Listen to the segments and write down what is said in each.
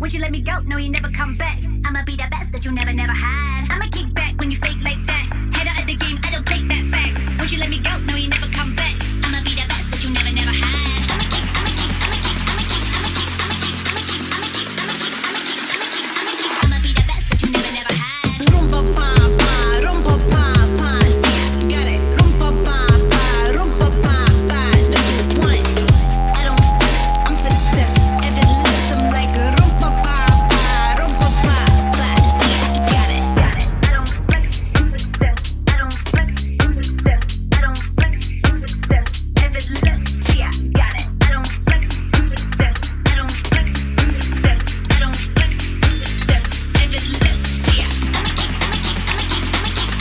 Once you let me go, no, you never come back. I'ma be the best that you never had. I'ma kick back when you fake like that. Head out at the game, I don't take that back. Once you let me go, no, you never come back. I'ma be the best that you never had. I'ma kick, I'ma kick, I'ma kick, I'ma kick, I'ma kick, I'ma kick, I'ma kick, I'ma kick, I'ma kick, I'ma kick, I'ma kick, I'ma kick, I'ma be the best that you never had. Rumpa pa pa, rumpa pa pa, see, got it. Rumpa pa pa, rumpa pa pa, do you want it? I don't flex, I'm success. Effortless, I'm like a rumpa pa pa, rumpa pa pa, see, got it. I don't flex, I'm success. I don't flex, I'm success. I don't flex, I'm success. Effortless, see, I got it. I don't flex, I'm success. I don't flex, I'm success. I don't flex, I'm success. Effortless, see, I'ma kick, I'ma kick, I'ma kick, I'ma kick, I'ma kick,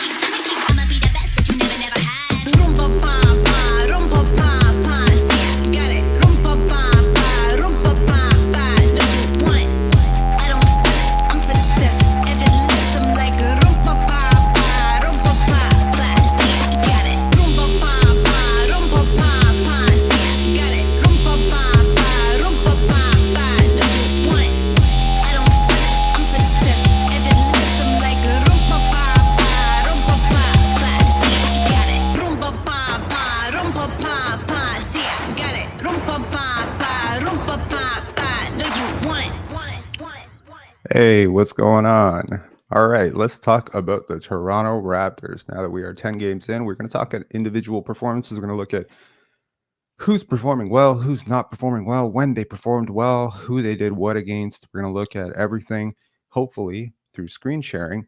I'ma kick, I'ma kick, I'ma kick, I'ma kick, I'ma kick, I'ma kick, I'ma kick, I'ma be the best that you never had. Rumpa pa pa, rumpa pa pa, see, got it. Rumpa pa pa, rumpa pa pa, do you want it? I don't flex, I'm success. Effortless, I'm like a rumpa pa pa, rumpa pa pa, see, got it. Rumpa pa pa, rumpa pa pa, see, got it. Rumpa pa pa, rumpa pa pa, do you want it? I don't flex, I'm success. Effortless, I'm like a rumpa pa pa, rumpa pa pa, see, got it. Rumpa pa pa, rumpa pa pa, see, got it. Rumpa pa pa, rumpa pa pa, do you want it? Hey, what's going on? All right, let's talk about the Toronto Raptors. Now that we are 10 games in, we're going to talk at individual performances. We're going to look at who's performing well, who's not performing well, when they performed well, who they did what against. We're going to look at everything, hopefully through screen sharing.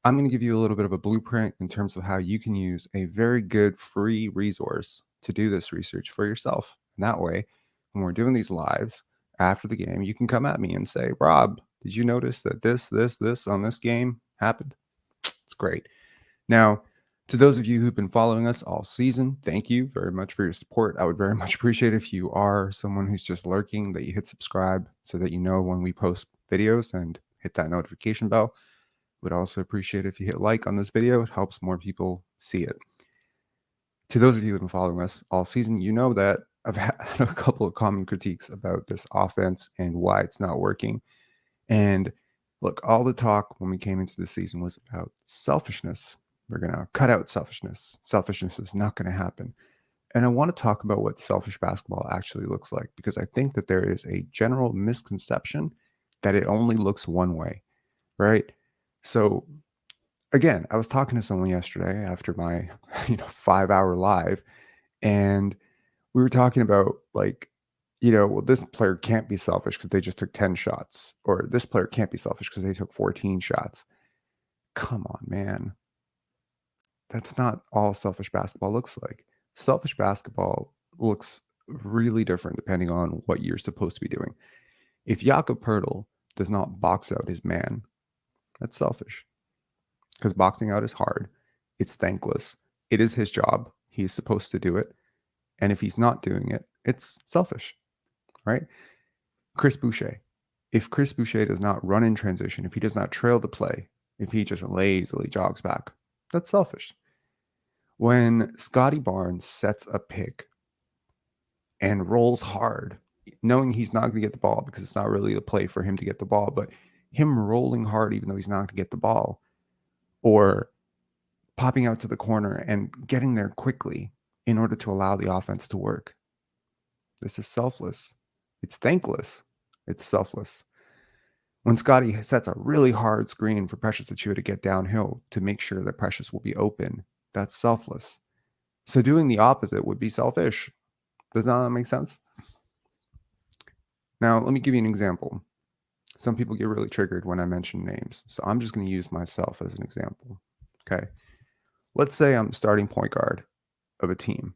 I'm going to give you a little bit of a blueprint in terms of how you can use a very good free resource to do this research for yourself. And that way, when we're doing these lives after the game, you can come at me and say, Rob, did you notice that this on this game happened? It's great. Now, to those of you who've been following us all season, thank you very much for your support. I would very much appreciate if you are someone who's just lurking that you hit subscribe so that you know when we post videos and hit that notification bell. Would also appreciate if you hit like on this video. It helps more people see it. To those of you who've been following us all season, you know that I've had a couple of common critiques about this offense and why it's not working. And look, all the talk when we came into the season was about selfishness. We're going to cut out selfishness. Selfishness is not going to happen. And I want to talk about what selfish basketball actually looks like, because I think that there is a general misconception that it only looks one way, right? So again, I was talking to someone yesterday after my 5-hour live, and we were talking about well, this player can't be selfish because they just took 10 shots, or this player can't be selfish because they took 14 shots. Come on, man. That's not all selfish basketball looks like. Selfish basketball looks really different depending on what you're supposed to be doing. If Jakob Poeltl does not box out his man, that's selfish, because boxing out is hard. It's thankless. It is his job. He's supposed to do it. And if he's not doing it, it's selfish, right? Chris Boucher. If Chris Boucher does not run in transition, if he does not trail the play, if he just lazily jogs back, that's selfish. When Scotty Barnes sets a pick and rolls hard, knowing he's not going to get the ball because it's not really the play for him to get the ball, but him rolling hard even though he's not going to get the ball, or popping out to the corner and getting there quickly in order to allow the offense to work. This is selfless. It's thankless. It's selfless. When Scotty sets a really hard screen for Precious Achiuwa to get downhill to make sure that Precious will be open, that's selfless. So doing the opposite would be selfish. Does that make sense? Now, let me give you an example. Some people get really triggered when I mention names, so I'm just going to use myself as an example. Okay. Let's say I'm starting point guard of a team,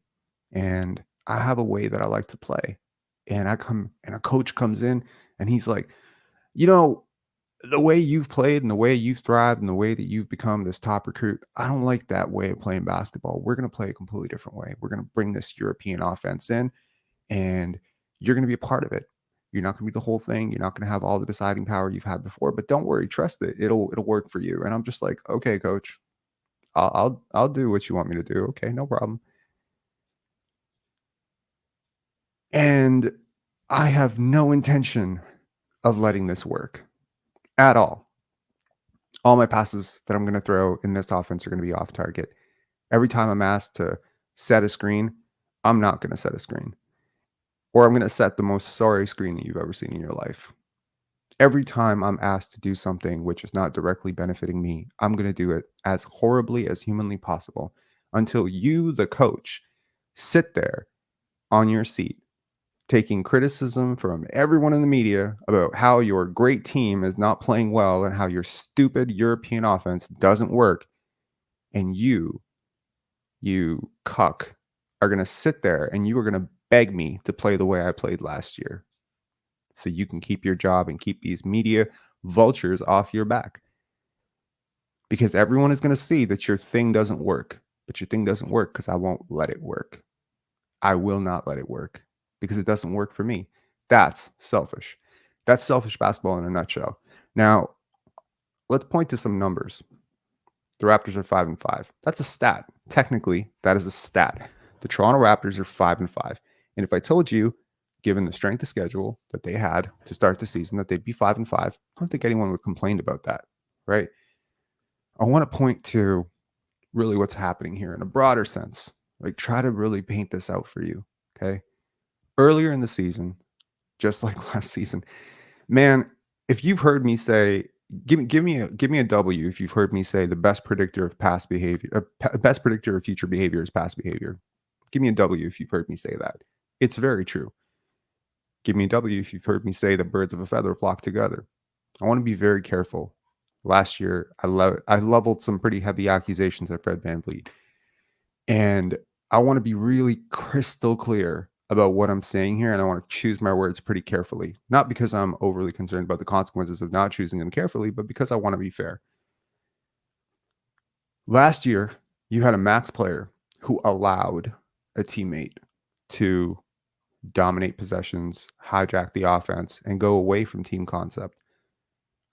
and I have a way that I like to play. And a coach comes in and he's like, the way you've played and the way you've thrived and the way that you've become this top recruit, I don't like that way of playing basketball. We're going to play a completely different way. We're going to bring this European offense in, and you're going to be a part of it. You're not going to be the whole thing. You're not going to have all the deciding power you've had before, but don't worry, trust it. It'll work for you. And I'm just like, okay, coach, I'll do what you want me to do. Okay, no problem. And I have no intention of letting this work at all. All my passes that I'm going to throw in this offense are going to be off target. Every time I'm asked to set a screen, I'm not going to set a screen. Or I'm going to set the most sorry screen that you've ever seen in your life. Every time I'm asked to do something which is not directly benefiting me, I'm going to do it as horribly as humanly possible until you, the coach, sit there on your seat taking criticism from everyone in the media about how your great team is not playing well and how your stupid European offense doesn't work. And you cuck, are going to sit there and you are going to beg me to play the way I played last year so you can keep your job and keep these media vultures off your back. Because everyone is going to see that your thing doesn't work, but your thing doesn't work because I won't let it work. I will not let it work because it doesn't work for me. That's selfish. That's selfish basketball in a nutshell. Now, let's point to some numbers. The Raptors are 5-5. That's a stat. Technically, that is a stat. The Toronto Raptors are 5-5. And if I told you, given the strength of schedule that they had to start the season, that they'd be 5-5, I don't think anyone would complain about that, right? I want to point to really what's happening here in a broader sense. Like, try to really paint this out for you, okay? Earlier in the season, just like last season, man, if you've heard me say, give me a W if you've heard me say the best predictor of past behavior, best predictor of future behavior is past behavior. Give me a W if you've heard me say that. It's very true. Give me a W if you've heard me say that birds of a feather flock together. I want to be very careful. Last year, I leveled some pretty heavy accusations at Fred VanVleet. And I want to be really crystal clear about what I'm saying here. And I want to choose my words pretty carefully. Not because I'm overly concerned about the consequences of not choosing them carefully, but because I want to be fair. Last year, you had a max player who allowed a teammate to dominate possessions, hijack the offense, and go away from team concept.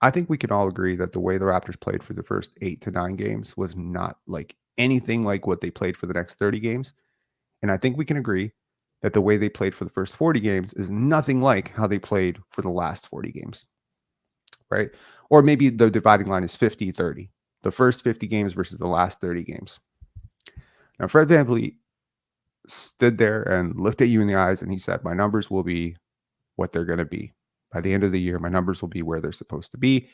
I think we can all agree that the way the Raptors played for the first 8 to 9 games was not like anything like what they played for the next 30 games. And I think we can agree that the way they played for the first 40 games is nothing like how they played for the last 40 games, right? Or maybe the dividing line is 50-30, the first 50 games versus the last 30 games. Now, Fred VanVleet stood there and looked at you in the eyes and he said, my numbers will be what they're going to be. By the end of the year, my numbers will be where they're supposed to be.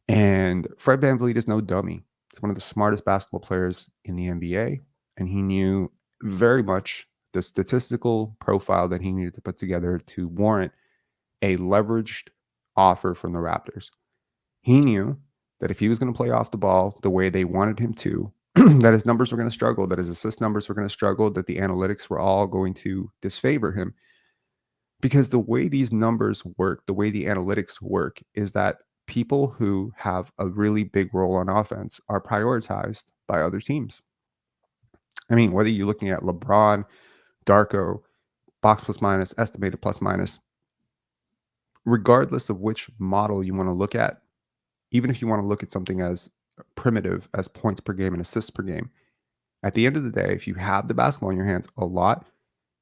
And Fred VanVleet is no dummy. He's one of the smartest basketball players in the NBA. And he knew very much the statistical profile that he needed to put together to warrant a leveraged offer from the Raptors. He knew that if he was going to play off the ball the way they wanted him to, that his numbers were going to struggle, that his assist numbers were going to struggle, that the analytics were all going to disfavor him. Because the way these numbers work, the way the analytics work, is that people who have a really big role on offense are prioritized by other teams. I mean, whether you're looking at LeBron, Darko, box plus minus, estimated plus minus, regardless of which model you want to look at, even if you want to look at something as primitive as points per game and assists per game, at the end of the day, if you have the basketball in your hands a lot,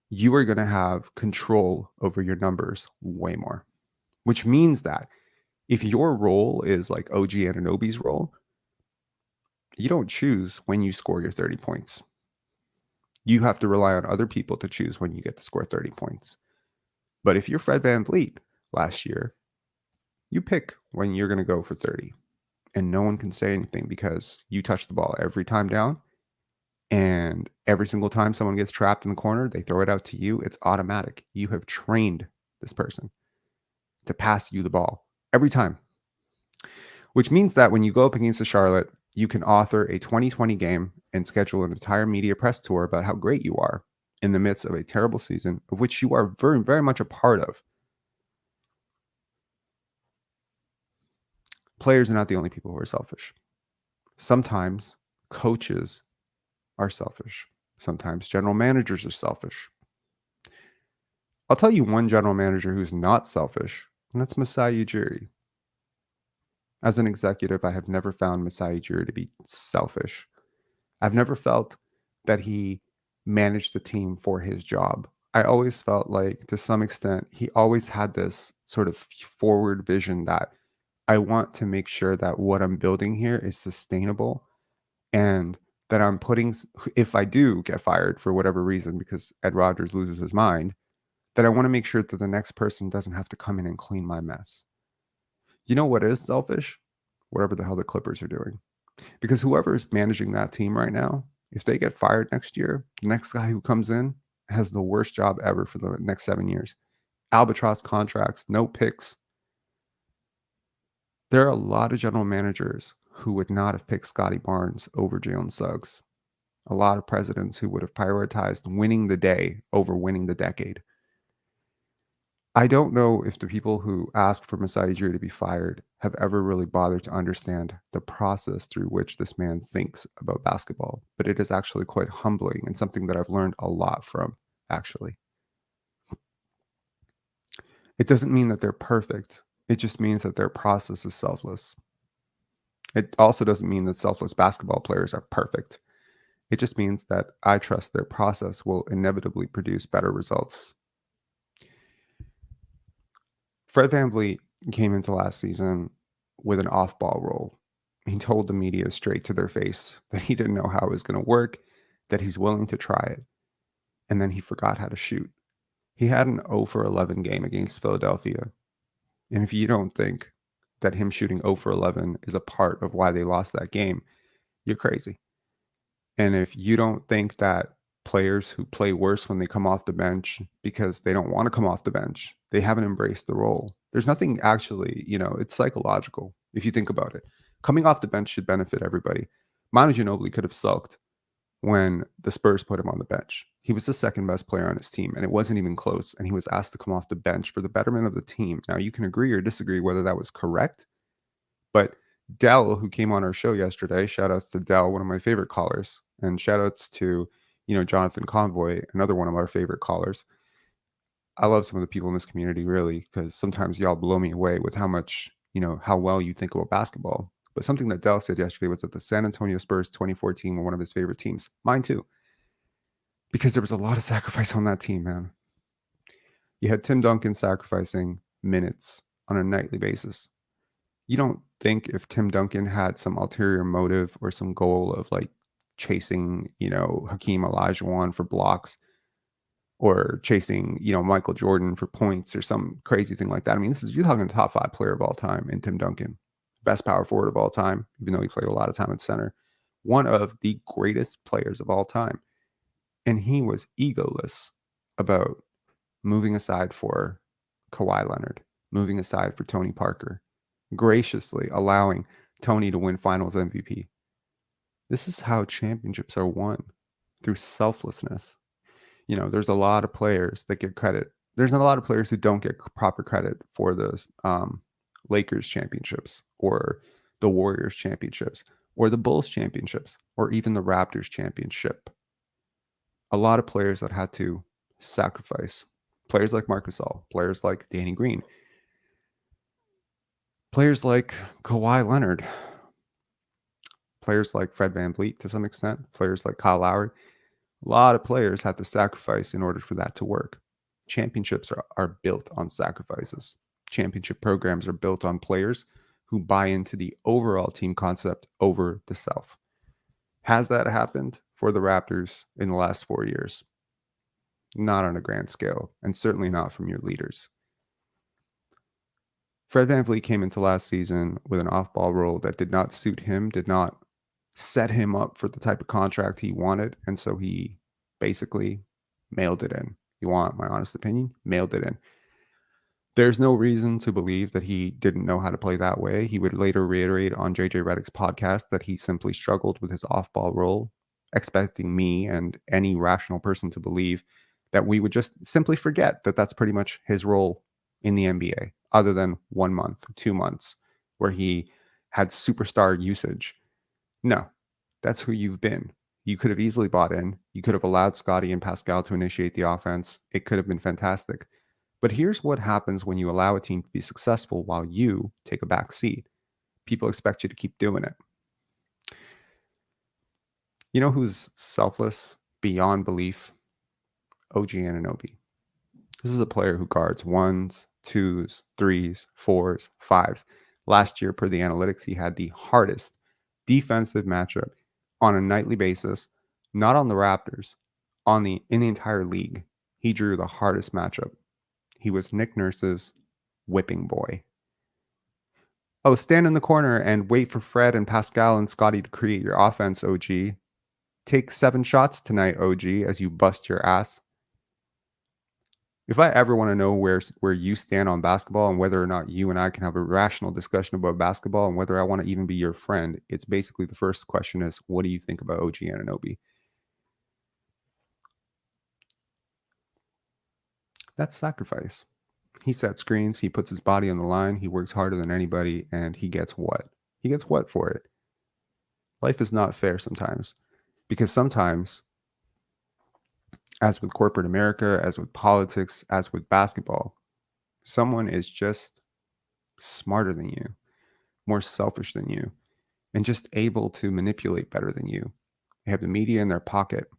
you are going to have control over your numbers way more, which means that if your role is like OG Anunoby's role, you don't choose when you score your 30 points. You have to rely on other people to choose when you get to score 30 points. But if you're Fred VanVleet last year, you pick when you're going to go for 30. And no one can say anything because you touch the ball every time down. And every single time someone gets trapped in the corner, they throw it out to you. It's automatic. You have trained this person to pass you the ball every time. Which means that when you go up against a Charlotte, you can author a 2020 game and schedule an entire media press tour about how great you are in the midst of a terrible season, of which you are very, very much a part of. Players are not the only people who are selfish. Sometimes coaches are selfish. Sometimes general managers are selfish. I'll tell you one general manager who's not selfish, and that's Masai Ujiri. As an executive, I have never found Masai Ujiri to be selfish. I've never felt that he managed the team for his job. I always felt like, to some extent, he always had this sort of forward vision that I want to make sure that what I'm building here is sustainable, and that I'm putting, if I do get fired for whatever reason because Ed Rogers loses his mind, that I want to make sure that the next person doesn't have to come in and clean my mess. You know what is selfish? Whatever the hell the Clippers are doing. Because whoever is managing that team right now, if they get fired next year, the next guy who comes in has the worst job ever for the next 7 years. Albatross contracts, no picks. There are a lot of general managers who would not have picked Scotty Barnes over Jalen Suggs. A lot of presidents who would have prioritized winning the day over winning the decade. I don't know if the people who asked for Masai Ujiri to be fired have ever really bothered to understand the process through which this man thinks about basketball, but it is actually quite humbling and something that I've learned a lot from, actually. It doesn't mean that they're perfect. It just means that their process is selfless. It also doesn't mean that selfless basketball players are perfect. It just means that I trust their process will inevitably produce better results. Fred VanVleet came into last season with an off-ball role. He told the media straight to their face that he didn't know how it was going to work, that he's willing to try it, and then he forgot how to shoot. He had an 0 for 11 game against Philadelphia, and if you don't think that him shooting 0 for 11 is a part of why they lost that game, you're crazy. And if you don't think that players who play worse when they come off the bench because they don't want to come off the bench, they haven't embraced the role. There's nothing actually, it's psychological if you think about it. Coming off the bench should benefit everybody. Manu Ginobili could have sulked when the Spurs put him on the bench. He was the second best player on his team, and it wasn't even close. And he was asked to come off the bench for the betterment of the team. Now, you can agree or disagree whether that was correct, but Dell, who came on our show yesterday, shout outs to Dell, one of my favorite callers, and shout outs to, Jonathan Convoy, another one of our favorite callers. I love some of the people in this community, really, because sometimes y'all blow me away with how much, how well you think about basketball. But something that Dell said yesterday was that the San Antonio Spurs 2014 were one of his favorite teams. Mine too. Because there was a lot of sacrifice on that team, man. You had Tim Duncan sacrificing minutes on a nightly basis. You don't think if Tim Duncan had some ulterior motive or some goal of like chasing, Hakeem Olajuwon for blocks, or chasing, Michael Jordan for points or some crazy thing like that. I mean, you're talking top 5 player of all time in Tim Duncan, best power forward of all time, even though he played a lot of time at center, one of the greatest players of all time. And he was egoless about moving aside for Kawhi Leonard, moving aside for Tony Parker, graciously allowing Tony to win finals MVP. This is how championships are won, through selflessness. There's a lot of players that get credit. There's not a lot of players who don't get proper credit for the Lakers championships, or the Warriors championships, or the Bulls championships, or even the Raptors championship. A lot of players that had to sacrifice. Players like Marc Gasol, players like Danny Green, players like Kawhi Leonard, players like Fred VanVleet to some extent, players like Kyle Lowry. A lot of players had to sacrifice in order for that to work. Championships are built on sacrifices. Championship programs are built on players who buy into the overall team concept over the self. Has that happened for the Raptors in the last 4 years? Not on a grand scale, and certainly not from your leaders. Fred VanVleet came into last season with an off-ball role that did not suit him, did not set him up for the type of contract he wanted, and so he basically mailed it in. You want my honest opinion? Mailed it in. There's no reason to believe that he didn't know how to play that way. He would later reiterate on JJ Redick's podcast that he simply struggled with his off-ball role, expecting me and any rational person to believe that we would just simply forget that that's pretty much his role in the NBA, other than 1 month, 2 months, where he had superstar usage. No, that's who you've been. You could have easily bought in. You could have allowed Scotty and Pascal to initiate the offense. It could have been fantastic. But here's what happens when you allow a team to be successful while you take a back seat. People expect you to keep doing it. You know who's selfless beyond belief? OG Anunoby. This is a player who guards ones, twos, threes, fours, fives. Last year, per the analytics, he had the hardest defensive matchup on a nightly basis, not on the Raptors, in the entire league. He drew the hardest matchup. He was Nick Nurse's whipping boy. Oh, stand in the corner and wait for Fred and Pascal and Scotty to create your offense, OG. Take 7 shots tonight, OG, as you bust your ass. If I ever want to know where you stand on basketball and whether or not you and I can have a rational discussion about basketball and whether I want to even be your friend, it's basically the first question is, what do you think about OG Anunoby? That's sacrifice. He sets screens, he puts his body on the line, he works harder than anybody, and he gets what? He gets what for it? Life is not fair sometimes, because sometimes, as with corporate America, as with politics, as with basketball, someone is just smarter than you, more selfish than you, and just able to manipulate better than you. They have the media in their pocket.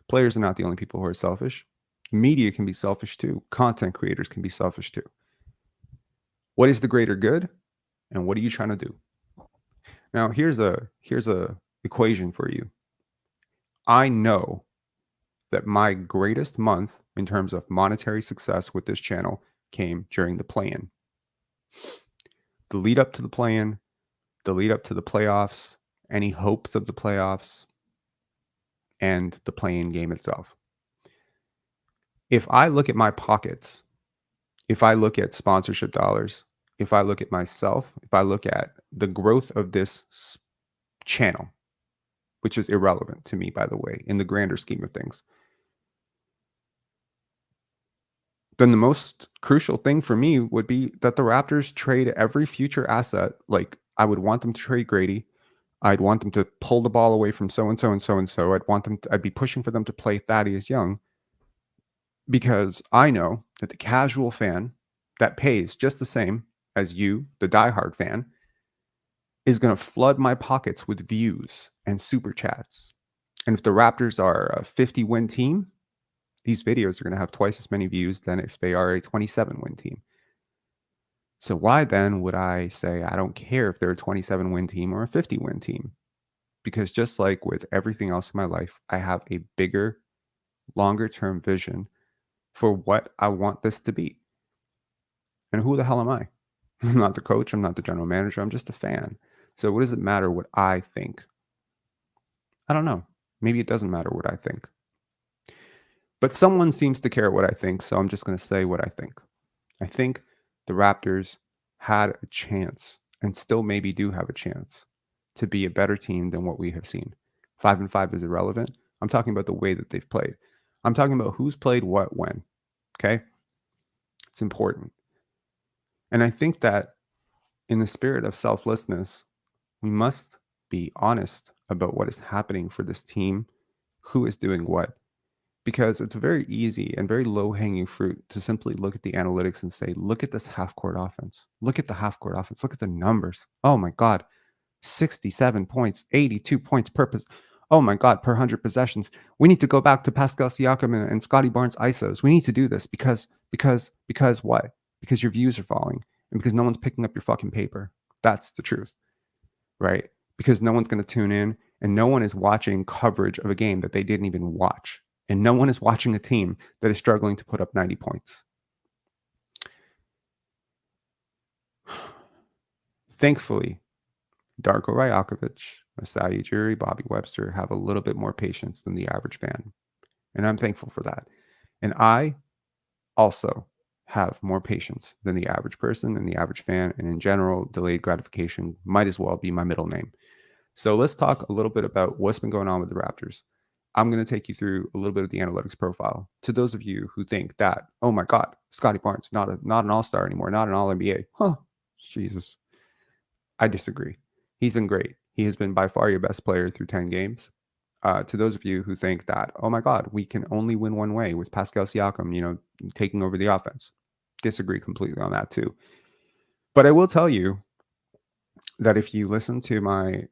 Players are not the only people who are selfish. Media can be selfish too. Content creators can be selfish too. What is the greater good, and what are you trying to do? Now, here's a equation for you. I know that my greatest month in terms of monetary success with this channel came during the play-in. The lead up to the play-in, the lead up to the playoffs, any hopes of the playoffs, and the play-in game itself. If I look at my pockets, if I look at sponsorship dollars, if I look at myself, if I look at the growth of this channel, which is irrelevant to me, by the way, in the grander scheme of things, then the most crucial thing for me would be that the Raptors trade every future asset. Like, I would want them to trade Grady. I'd want them to pull the ball away from so-and-so and so-and-so. I'd be pushing for them to play Thaddeus Young, because I know that the casual fan that pays just the same as you, the diehard fan, is going to flood my pockets with views and super chats. And if the Raptors are a 50-win team, these videos are going to have twice as many views than if they are a 27-win team. So why then would I say I don't care if they're a 27-win team or a 50-win team? Because just like with everything else in my life, I have a bigger, longer-term vision for what I want this to be. And who the hell am I? I'm not the coach. I'm not the general manager. I'm just a fan. So what does it matter what I think? I don't know. Maybe it doesn't matter what I think. But someone seems to care what I think, so I'm just going to say what I think. I think the Raptors had a chance, and still maybe do have a chance, to be a better team than what we have seen. 5-5 is irrelevant. I'm talking about the way that they've played. I'm talking about who's played what when. Okay? It's important. And I think that in the spirit of selflessness, we must be honest about what is happening for this team, who is doing what. Because it's very easy and very low-hanging fruit to simply look at the analytics and say, look at this half-court offense. Look at the half-court offense. Look at the numbers. Oh my God. 67 points, 82 points per oh my God, per 100 possessions. We need to go back to Pascal Siakam and Scotty Barnes ISOs. We need to do this because what? Because your views are falling and because no one's picking up your fucking paper. That's the truth, right? Because no one's going to tune in and no one is watching coverage of a game that they didn't even watch. And no one is watching a team that is struggling to put up 90 points. Thankfully, Darko Rajakovic, Masai Ujiri, Bobby Webster have a little bit more patience than the average fan. And I'm thankful for that. And I also have more patience than the average person and the average fan. And in general, delayed gratification might as well be my middle name. So let's talk a little bit about what's been going on with the Raptors. I'm going to take you through a little bit of the analytics profile. To those of you who think that, oh my God, Scotty Barnes, not an all-star anymore, not an all-NBA. Huh, Jesus. I disagree. He's been great. He has been by far your best player through 10 games. To those of you who think that, oh my God, we can only win one way with Pascal Siakam, taking over the offense. Disagree completely on that too. But I will tell you that if you listen to my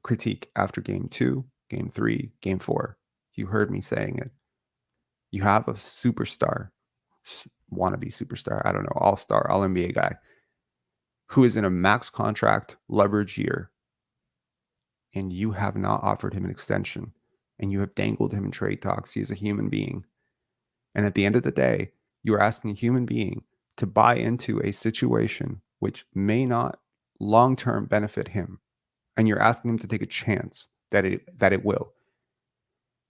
critique after game 2, game 3, game 4, you heard me saying it. You have a superstar wannabe superstar, I don't know, all-star, all-NBA guy, who is in a max contract leverage year, and you have not offered him an extension, and you have dangled him in trade talks. He is a human being. And at the end of the day, you are asking a human being to buy into a situation which may not long-term benefit him. And you're asking him to take a chance that it will.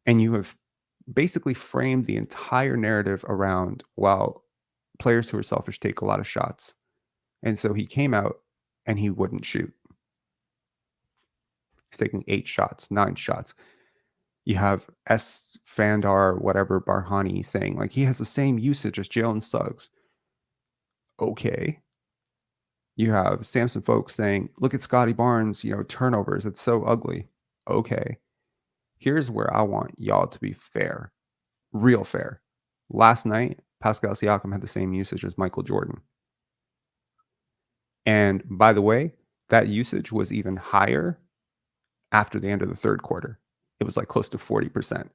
And you have basically framed the entire narrative around, well, players who are selfish take a lot of shots. And so he came out and he wouldn't shoot. He's taking 8 shots, 9 shots. You have S. Fandar, whatever, Barhani saying, like, he has the same usage as Jalen Suggs. Okay. You have Samson Folks saying, look at Scotty Barnes, turnovers. It's so ugly. Okay. Here's where I want y'all to be fair. Real fair. Last night, Pascal Siakam had the same usage as Michael Jordan. And by the way, that usage was even higher after the end of the third quarter. It was like close to 40%.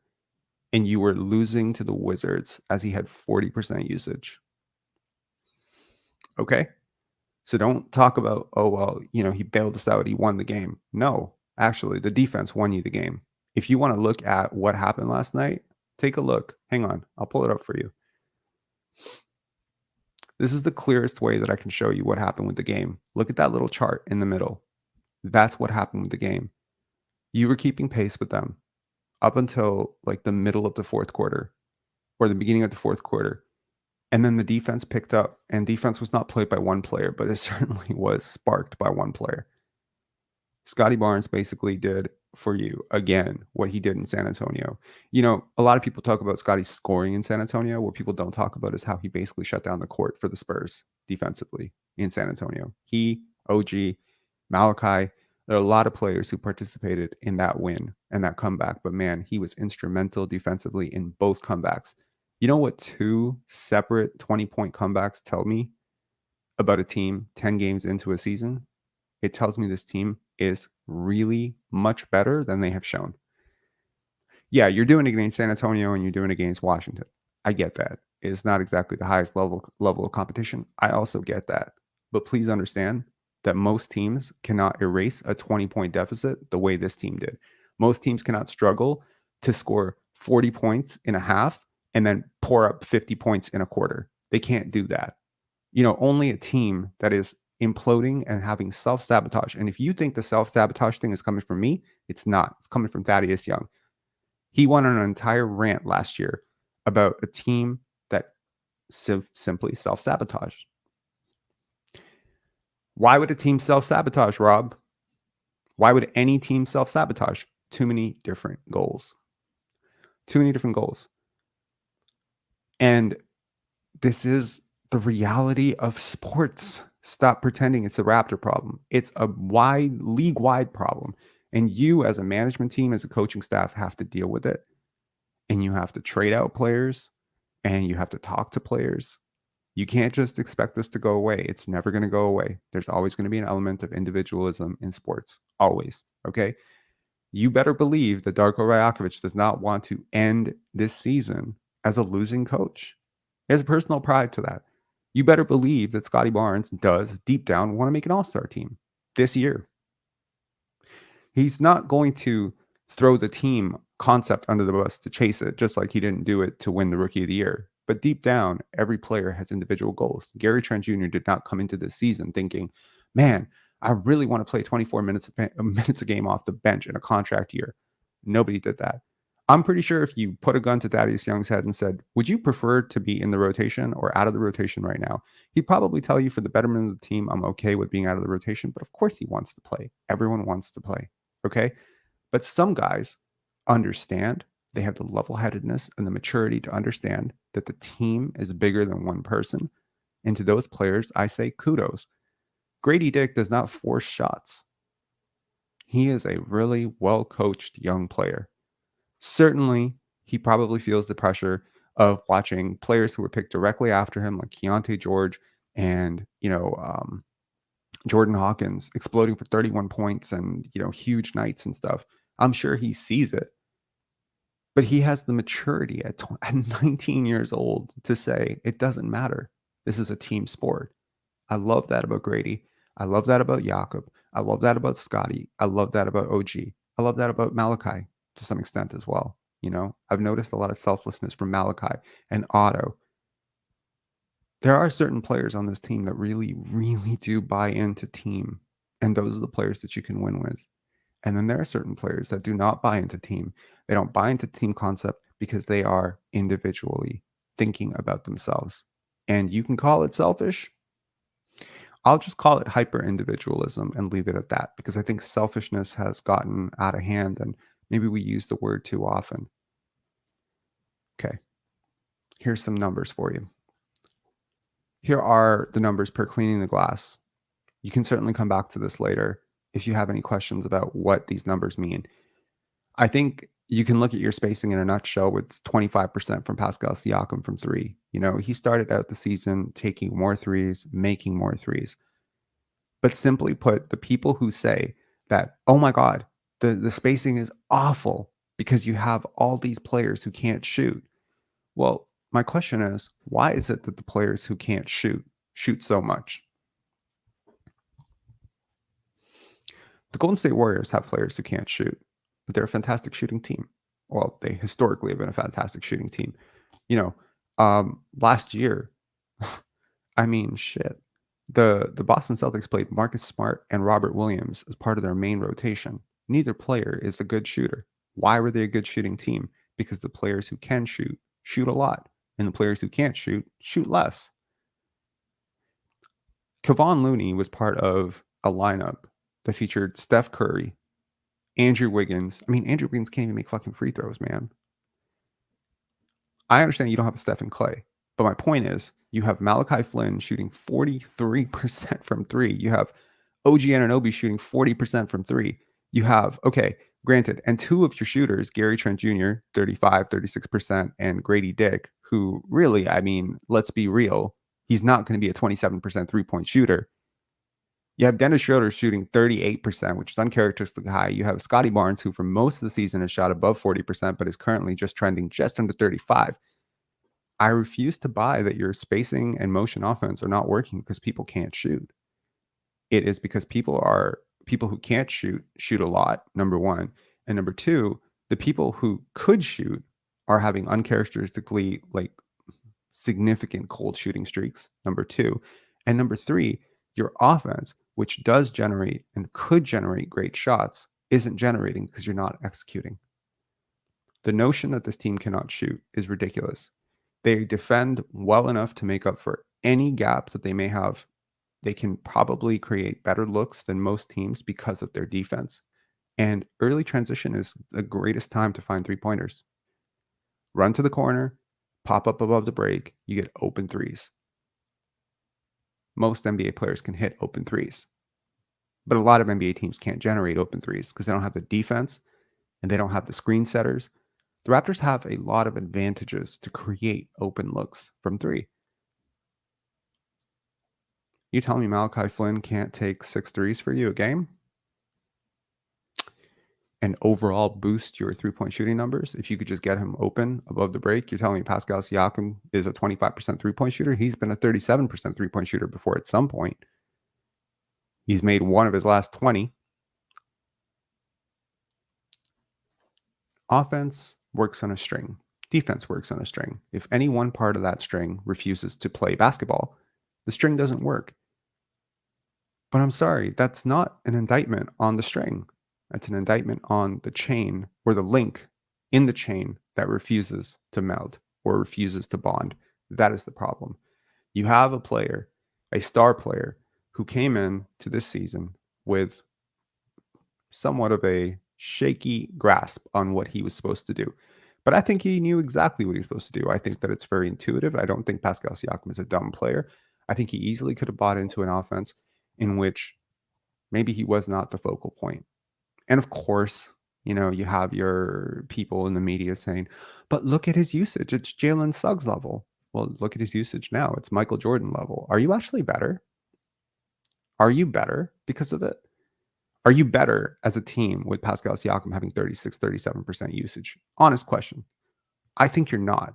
And you were losing to the Wizards as he had 40% usage. Okay? So don't talk about, oh, well, he bailed us out. He won the game. No, actually, the defense won you the game. If you want to look at what happened last night, take a look. Hang on. I'll pull it up for you. This is the clearest way that I can show you what happened with the game. Look at that little chart in the middle. That's what happened with the game. You were keeping pace with them up until like the middle of the fourth quarter or the beginning of the fourth quarter. And then the defense picked up, and defense was not played by one player, but it certainly was sparked by one player. Scotty Barnes basically did for you, again, what he did in San Antonio. A lot of people talk about Scotty's scoring in San Antonio. What people don't talk about is how he basically shut down the court for the Spurs defensively in San Antonio. He, OG, Malachi, there are a lot of players who participated in that win and that comeback. But man, he was instrumental defensively in both comebacks. You know what 2 separate 20-point comebacks tell me about a team 10 games into a season? It tells me this team is really much better than they have shown. Yeah, you're doing it against San Antonio and you're doing it against Washington. I get that. It's not exactly the highest level of competition. I also get that. But please understand that most teams cannot erase a 20-point deficit the way this team did. Most teams cannot struggle to score 40 points in a half and then pour up 50 points in a quarter. They can't do that. Only a team that is imploding and having self-sabotage. And if you think the self-sabotage thing is coming from me, it's not. It's coming from Thaddeus Young. He went on an entire rant last year about a team that simply self-sabotaged. Why would a team self-sabotage, Rob? Why would any team self-sabotage? Too many different goals. And this is the reality of sports. Stop pretending it's a Raptor problem. It's a league-wide problem. And you as a management team, as a coaching staff, have to deal with it. And you have to trade out players and you have to talk to players. You can't just expect this to go away. It's never going to go away. There's always going to be an element of individualism in sports. Always. Okay? You better believe that Darko Rajakovic does not want to end this season as a losing coach. There's a personal pride to that. You better believe that Scotty Barnes does, deep down, want to make an all-star team this year. He's not going to throw the team concept under the bus to chase it, just like he didn't do it to win the Rookie of the Year. But deep down, every player has individual goals. Gary Trent Jr. did not come into this season thinking, man, I really want to play 24 minutes a game off the bench in a contract year. Nobody did that. I'm pretty sure if you put a gun to Thaddeus Young's head and said, would you prefer to be in the rotation or out of the rotation right now? He'd probably tell you, for the betterment of the team, I'm okay with being out of the rotation. But of course he wants to play. Everyone wants to play. Okay? But some guys understand. They have the level-headedness and the maturity to understand that the team is bigger than one person. And to those players, I say kudos. Grady Dick does not force shots. He is a really well-coached young player. Certainly, he probably feels the pressure of watching players who were picked directly after him, like Keontae George and, Jordan Hawkins, exploding for 31 points and, huge nights and stuff. I'm sure he sees it. But he has the maturity at 19 years old to say, it doesn't matter. This is a team sport. I love that about Grady. I love that about Jakob. I love that about Scotty. I love that about OG. I love that about Malachi to some extent as well. I've noticed a lot of selflessness from Malachi and Otto. There are certain players on this team that really, really do buy into team. And those are the players that you can win with. And then there are certain players that do not buy into team. They don't buy into team concept because they are individually thinking about themselves. And you can call it selfish. I'll just call it hyper individualism and leave it at that, because I think selfishness has gotten out of hand and maybe we use the word too often. Okay. Here's some numbers for you. Here are the numbers per cleaning the glass. You can certainly come back to this later if you have any questions about what these numbers mean. I think you can look at your spacing in a nutshell. It's 25% from Pascal Siakam from three. He started out the season taking more threes, making more threes. But simply put, the people who say that, oh my God, the spacing is awful because you have all these players who can't shoot. Well, my question is, why is it that the players who can't shoot so much? The Golden State Warriors have players who can't shoot, but they're a fantastic shooting team. Well, they historically have been a fantastic shooting team. Last year, I mean, shit. The Boston Celtics played Marcus Smart and Robert Williams as part of their main rotation. Neither player is a good shooter. Why were they a good shooting team? Because the players who can shoot a lot, and the players who can't shoot less. Kevon Looney was part of a lineup that featured Steph Curry, Andrew Wiggins. I mean, Andrew Wiggins can't even make fucking free throws, man. I understand you don't have a Steph and Clay, but my point is you have Malachi Flynn shooting 43% from three. You have OG Anunoby shooting 40% from three. You have, okay, granted, and two of your shooters, Gary Trent Jr., 35, 36%, and Grady Dick, who really, I mean, let's be real, he's not going to be a 27% three-point shooter. You have Dennis Schroeder shooting 38%, which is uncharacteristically high. You have Scotty Barnes, who for most of the season has shot above 40%, but is currently just trending just under 35. I refuse to buy that your spacing and motion offense are not working because people can't shoot. It is because people who can't shoot a lot, number one. And number two, the people who could shoot are having uncharacteristically significant cold shooting streaks, number two. And number three, your offense, which does generate and could generate great shots, isn't generating because you're not executing. The notion that this team cannot shoot is ridiculous. They defend well enough to make up for any gaps that they may have. They can probably create better looks than most teams because of their defense. And early transition is the greatest time to find three-pointers. Run to the corner, pop up above the break, you get open threes. Most NBA players can hit open threes. But a lot of NBA teams can't generate open threes because they don't have the defense and they don't have the screen setters. The Raptors have a lot of advantages to create open looks from three. You telling me Malachi Flynn can't take 6 threes for you a game and overall boost your three-point shooting numbers? If you could just get him open above the break, you're telling me Pascal Siakam is a 25% three-point shooter? He's been a 37% three-point shooter before at some point. He's made one of his last 20. Offense works on a string. Defense works on a string. If any one part of that string refuses to play basketball, the string doesn't work. But I'm sorry, that's not an indictment on the string. That's an indictment on the chain or the link in the chain that refuses to meld or refuses to bond. That is the problem. You have a player, a star player, who came in to this season with somewhat of a shaky grasp on what he was supposed to do. But I think he knew exactly what he was supposed to do. I think that it's very intuitive. I don't think Pascal Siakam is a dumb player. I think he easily could have bought into an offense in which maybe he was not the focal point. And of course, you have your people in the media saying, but look at his usage. It's Jalen Suggs level. Well, look at his usage now. It's Michael Jordan level. Are you actually better? Are you better because of it? Are you better as a team with Pascal Siakam having 36, 37% usage? Honest question. I think you're not.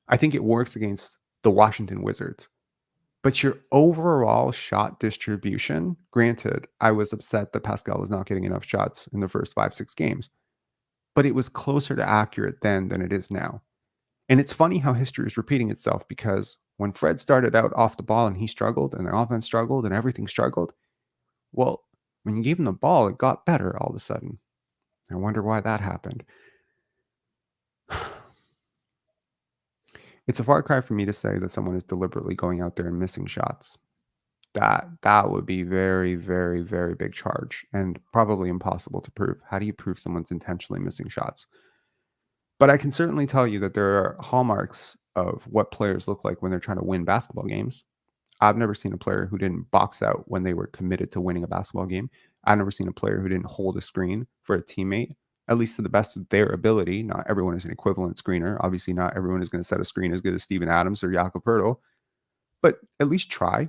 I think it works against the Washington Wizards. But your overall shot distribution, granted, I was upset that Pascal was not getting enough shots in the first 5-6 games, but it was closer to accurate then than it is now. And it's funny how history is repeating itself, because when Fred started out off the ball and he struggled and the offense struggled and everything struggled, well, when you gave him the ball, it got better all of a sudden. I wonder why that happened. It's a far cry for me to say that someone is deliberately going out there and missing shots. That would be very, very, very big charge and probably impossible to prove. How do you prove someone's intentionally missing shots? But I can certainly tell you that there are hallmarks of what players look like when they're trying to win basketball games. I've never seen a player who didn't box out when they were committed to winning a basketball game. I've never seen a player who didn't hold a screen for a teammate, at least to the best of their ability. Not everyone is an equivalent screener. Obviously, not everyone is going to set a screen as good as Steven Adams or Jakob Poeltl, but at least try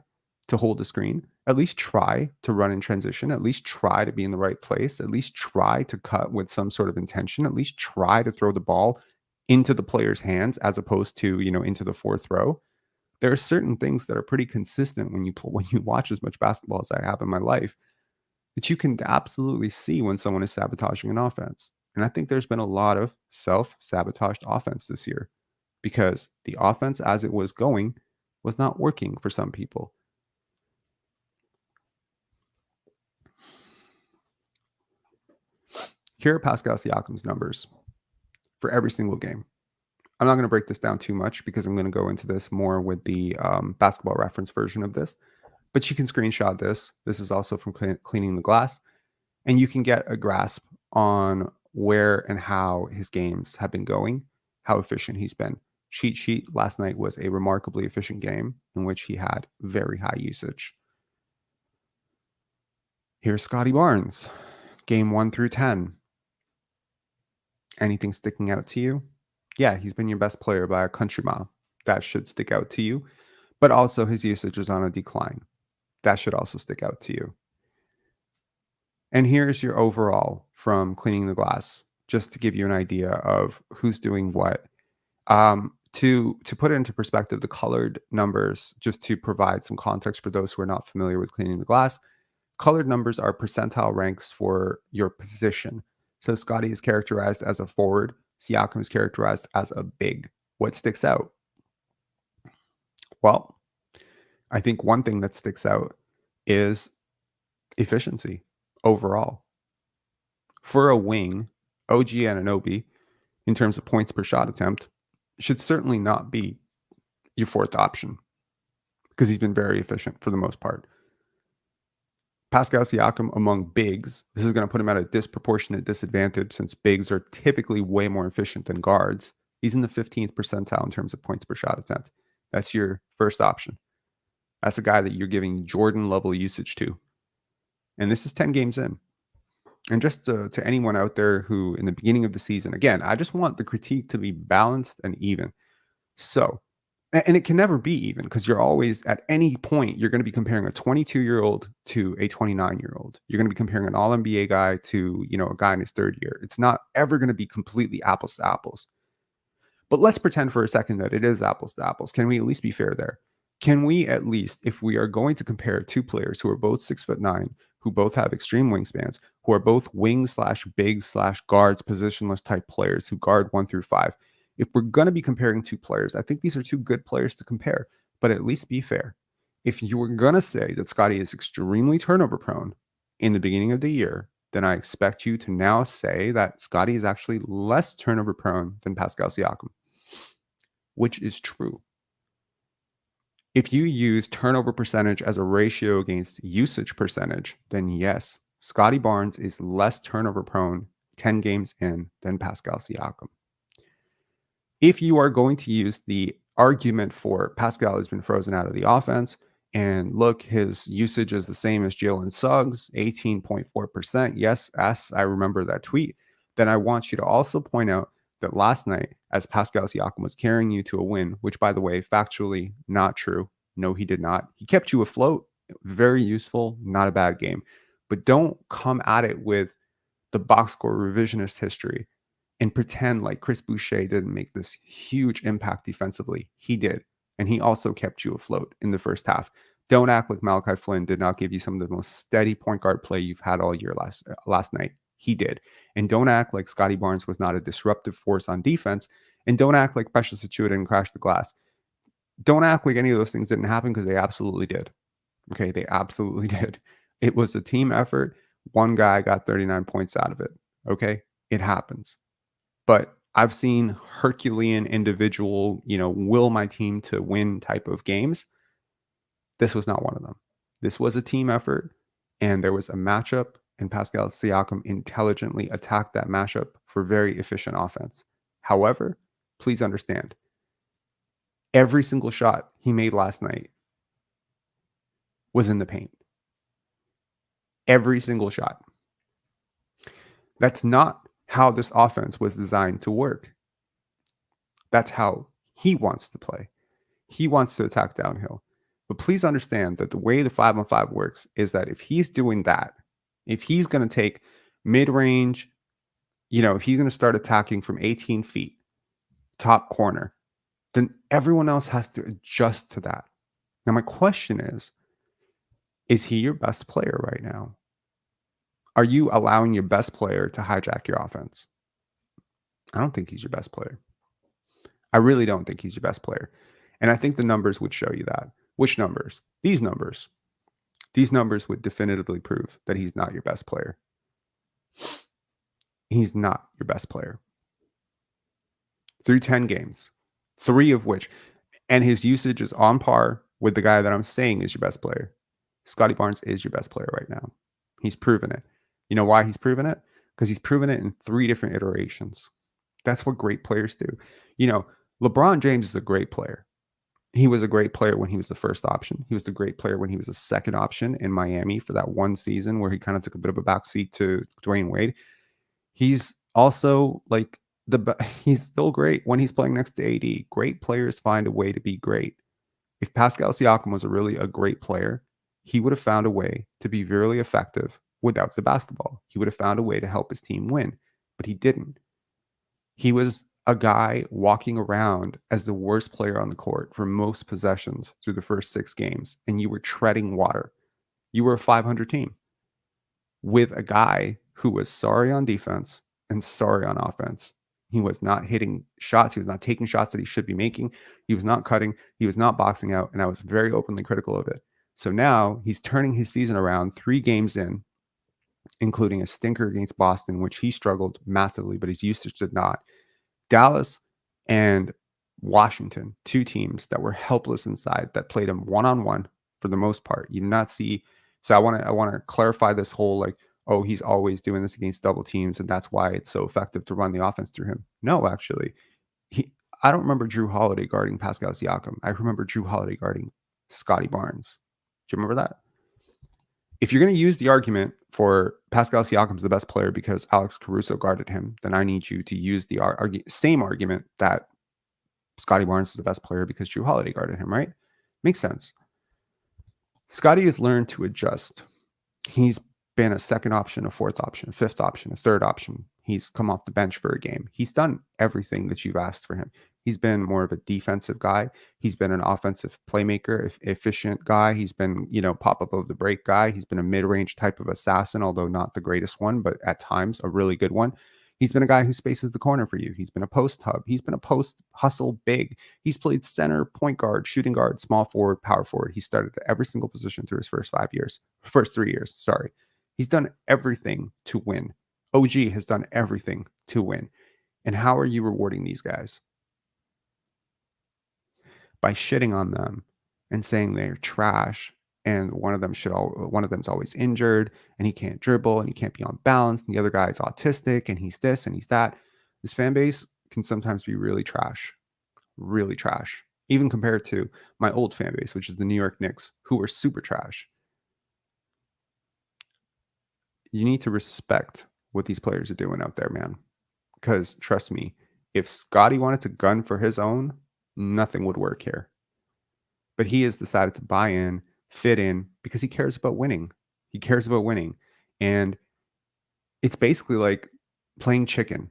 to hold a screen, at least try to run in transition, at least try to be in the right place, at least try to cut with some sort of intention, at least try to throw the ball into the player's hands as opposed to, into the fourth row. There are certain things that are pretty consistent when you watch as much basketball as I have in my life, that you can absolutely see when someone is sabotaging an offense. And I think there's been a lot of self-sabotaged offense this year, because the offense as it was going was not working for some people. Here are Pascal Siakam's numbers for every single game. I'm not going to break this down too much because I'm going to go into this more with the basketball reference version of this. But you can screenshot this. This is also from Cleaning the Glass. And you can get a grasp on where and how his games have been going, how efficient he's been. Cheat sheet last night was a remarkably efficient game in which he had very high usage. Here's Scotty Barnes, game 1 through 10. Anything sticking out to you? Yeah, he's been your best player by a country mile. That should stick out to you. But also his usage is on a decline. That should also stick out to you. And here's your overall from Cleaning the Glass, just to give you an idea of who's doing what. To put it into perspective, the colored numbers, just to provide some context for those who are not familiar with Cleaning the Glass, colored numbers are percentile ranks for your position. So Scotty is characterized as a forward. Siakam is characterized as a big. What sticks out? Well, I think one thing that sticks out is efficiency overall. For a wing, OG Anunoby, in terms of points per shot attempt, should certainly not be your fourth option, because he's been very efficient for the most part. Pascal Siakam among bigs, this is going to put him at a disproportionate disadvantage since bigs are typically way more efficient than guards. He's in the 15th percentile in terms of points per shot attempt. That's your first option. That's a guy that you're giving Jordan level usage to. And this is 10 games in. And just to anyone out there who in the beginning of the season, again, I just want the critique to be balanced and even. So, and it can never be even, because you're always, at any point, you're going to be comparing a 22-year-old to a 29-year-old. You're going to be comparing an all-NBA guy to, a guy in his third year. It's not ever going to be completely apples to apples. But let's pretend for a second that it is apples to apples. Can we at least be fair there? Can we at least, if we are going to compare two players who are both 6'9", who both have extreme wingspans, who are both wing/big/guards, positionless type players who guard 1 through 5, if we're going to be comparing two players, I think these are two good players to compare, but at least be fair. If you were going to say that Scotty is extremely turnover prone in the beginning of the year, then I expect you to now say that Scotty is actually less turnover prone than Pascal Siakam, which is true. If you use turnover percentage as a ratio against usage percentage, then yes, Scotty Barnes is less turnover prone 10 games in than Pascal Siakam. If you are going to use the argument for Pascal has been frozen out of the offense, and look, his usage is the same as Jalen Suggs, 18.4%. Yes, I remember that tweet. Then I want you to also point out that last night, as Pascal Siakam was carrying you to a win, which, by the way, factually not true. No, he did not. He kept you afloat. Very useful. Not a bad game. but don't come at it with the box score revisionist history and pretend like Chris Boucher didn't make this huge impact defensively. He did. And he also kept you afloat in the first half. Don't act like Malachi Flynn did not give you some of the most steady point guard play you've had all year last night. He did. And don't act like Scotty Barnes was not a disruptive force on defense. And don't act like Precious Achiuwa didn't crash the glass. Don't act like any of those things didn't happen, because they absolutely did. Okay, they absolutely did. It was a team effort. One guy got 39 points out of it. Okay, it happens. But I've seen Herculean individual, will my team to win type of games. This was not one of them. This was a team effort, and there was a matchup, and Pascal Siakam intelligently attacked that matchup for very efficient offense. However, please understand, every single shot he made last night was in the paint. Every single shot. That's not how this offense was designed to work. That's how he wants to play. He wants to attack downhill. But please understand that the way the 5-on-5 works is that if he's doing that, if he's going to take mid-range, if he's going to start attacking from 18 feet, top corner, then everyone else has to adjust to that. Now, my question is he your best player right now? Are you allowing your best player to hijack your offense? I don't think he's your best player. I really don't think he's your best player. And I think the numbers would show you that. Which numbers? These numbers. These numbers would definitively prove that he's not your best player. He's not your best player. Through 10 games, 3 of which, and his usage is on par with the guy that I'm saying is your best player. Scotty Barnes is your best player right now. He's proven it. You know why he's proven it? Because he's proven it in 3 different iterations. That's what great players do. LeBron James is a great player. He was a great player when he was the first option. He was the great player when he was the second option in Miami for that one season where he kind of took a bit of a backseat to Dwayne Wade. He's also he's still great when he's playing next to AD. Great players find a way to be great. If Pascal Siakam was really a great player, he would have found a way to be really effective without the basketball. He would have found a way to help his team win, but he didn't. He was a guy walking around as the worst player on the court for most possessions through the first 6 games, and you were treading water. You were a 500 team with a guy who was sorry on defense and sorry on offense. He was not hitting shots. He was not taking shots that he should be making. He was not cutting. He was not boxing out, and I was very openly critical of it. So now he's turning his season around 3 games in, including a stinker against Boston, which he struggled massively, but his usage did not. Dallas and Washington, 2 teams that were helpless inside, that played him one-on-one for the most part. You do not see. So I want to clarify this whole he's always doing this against double teams, and that's why it's so effective to run the offense through him. No, actually, I don't remember Drew Holiday guarding Pascal Siakam. I remember Drew Holiday guarding Scotty Barnes. Do you remember that? If you're going to use the argument for Pascal Siakam's the best player because Alex Caruso guarded him, then I need you to use the same argument that Scotty Barnes is the best player because Drew Holiday guarded him, right? Makes sense. Scotty has learned to adjust. He's been a second option, a fourth option, a fifth option, a third option. He's come off the bench for a game. He's done everything that you've asked for him. He's been more of a defensive guy. He's been an offensive playmaker, efficient guy. He's been, pop up of the break guy. He's been a mid-range type of assassin, although not the greatest one, but at times a really good one. He's been a guy who spaces the corner for you. He's been a post hub. He's been a post hustle big. He's played center, point guard, shooting guard, small forward, power forward. He started at every single position through his first 3 years. Sorry. He's done everything to win. OG has done everything to win. And how are you rewarding these guys? By shitting on them and saying they're trash, and one of them's always injured, and he can't dribble, and he can't be on balance, and the other guy is autistic, and he's this and he's that. This fan base can sometimes be really trash, even compared to my old fan base, which is the New York Knicks, who are super trash. You need to respect what these players are doing out there, man. Because trust me, if Scotty wanted to gun for his own, nothing would work here. But he has decided to buy in, fit in, because he cares about winning. He cares about winning. And it's basically like playing chicken.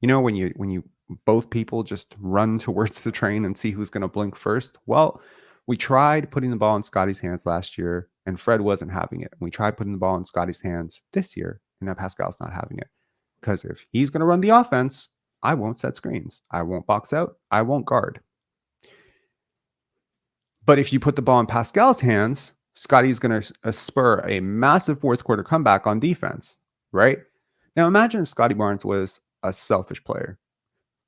You know, when you both people just run towards the train and see who's going to blink first. Well, we tried putting the ball in Scotty's hands last year, and Fred wasn't having it. We tried putting the ball in Scotty's hands this year, and now Pascal's not having it. Because if he's going to run the offense, I won't set screens. I won't box out. I won't guard. But if you put the ball in Pascal's hands, Scotty's going to spur a massive fourth quarter comeback on defense, right? Now imagine if Scotty Barnes was a selfish player.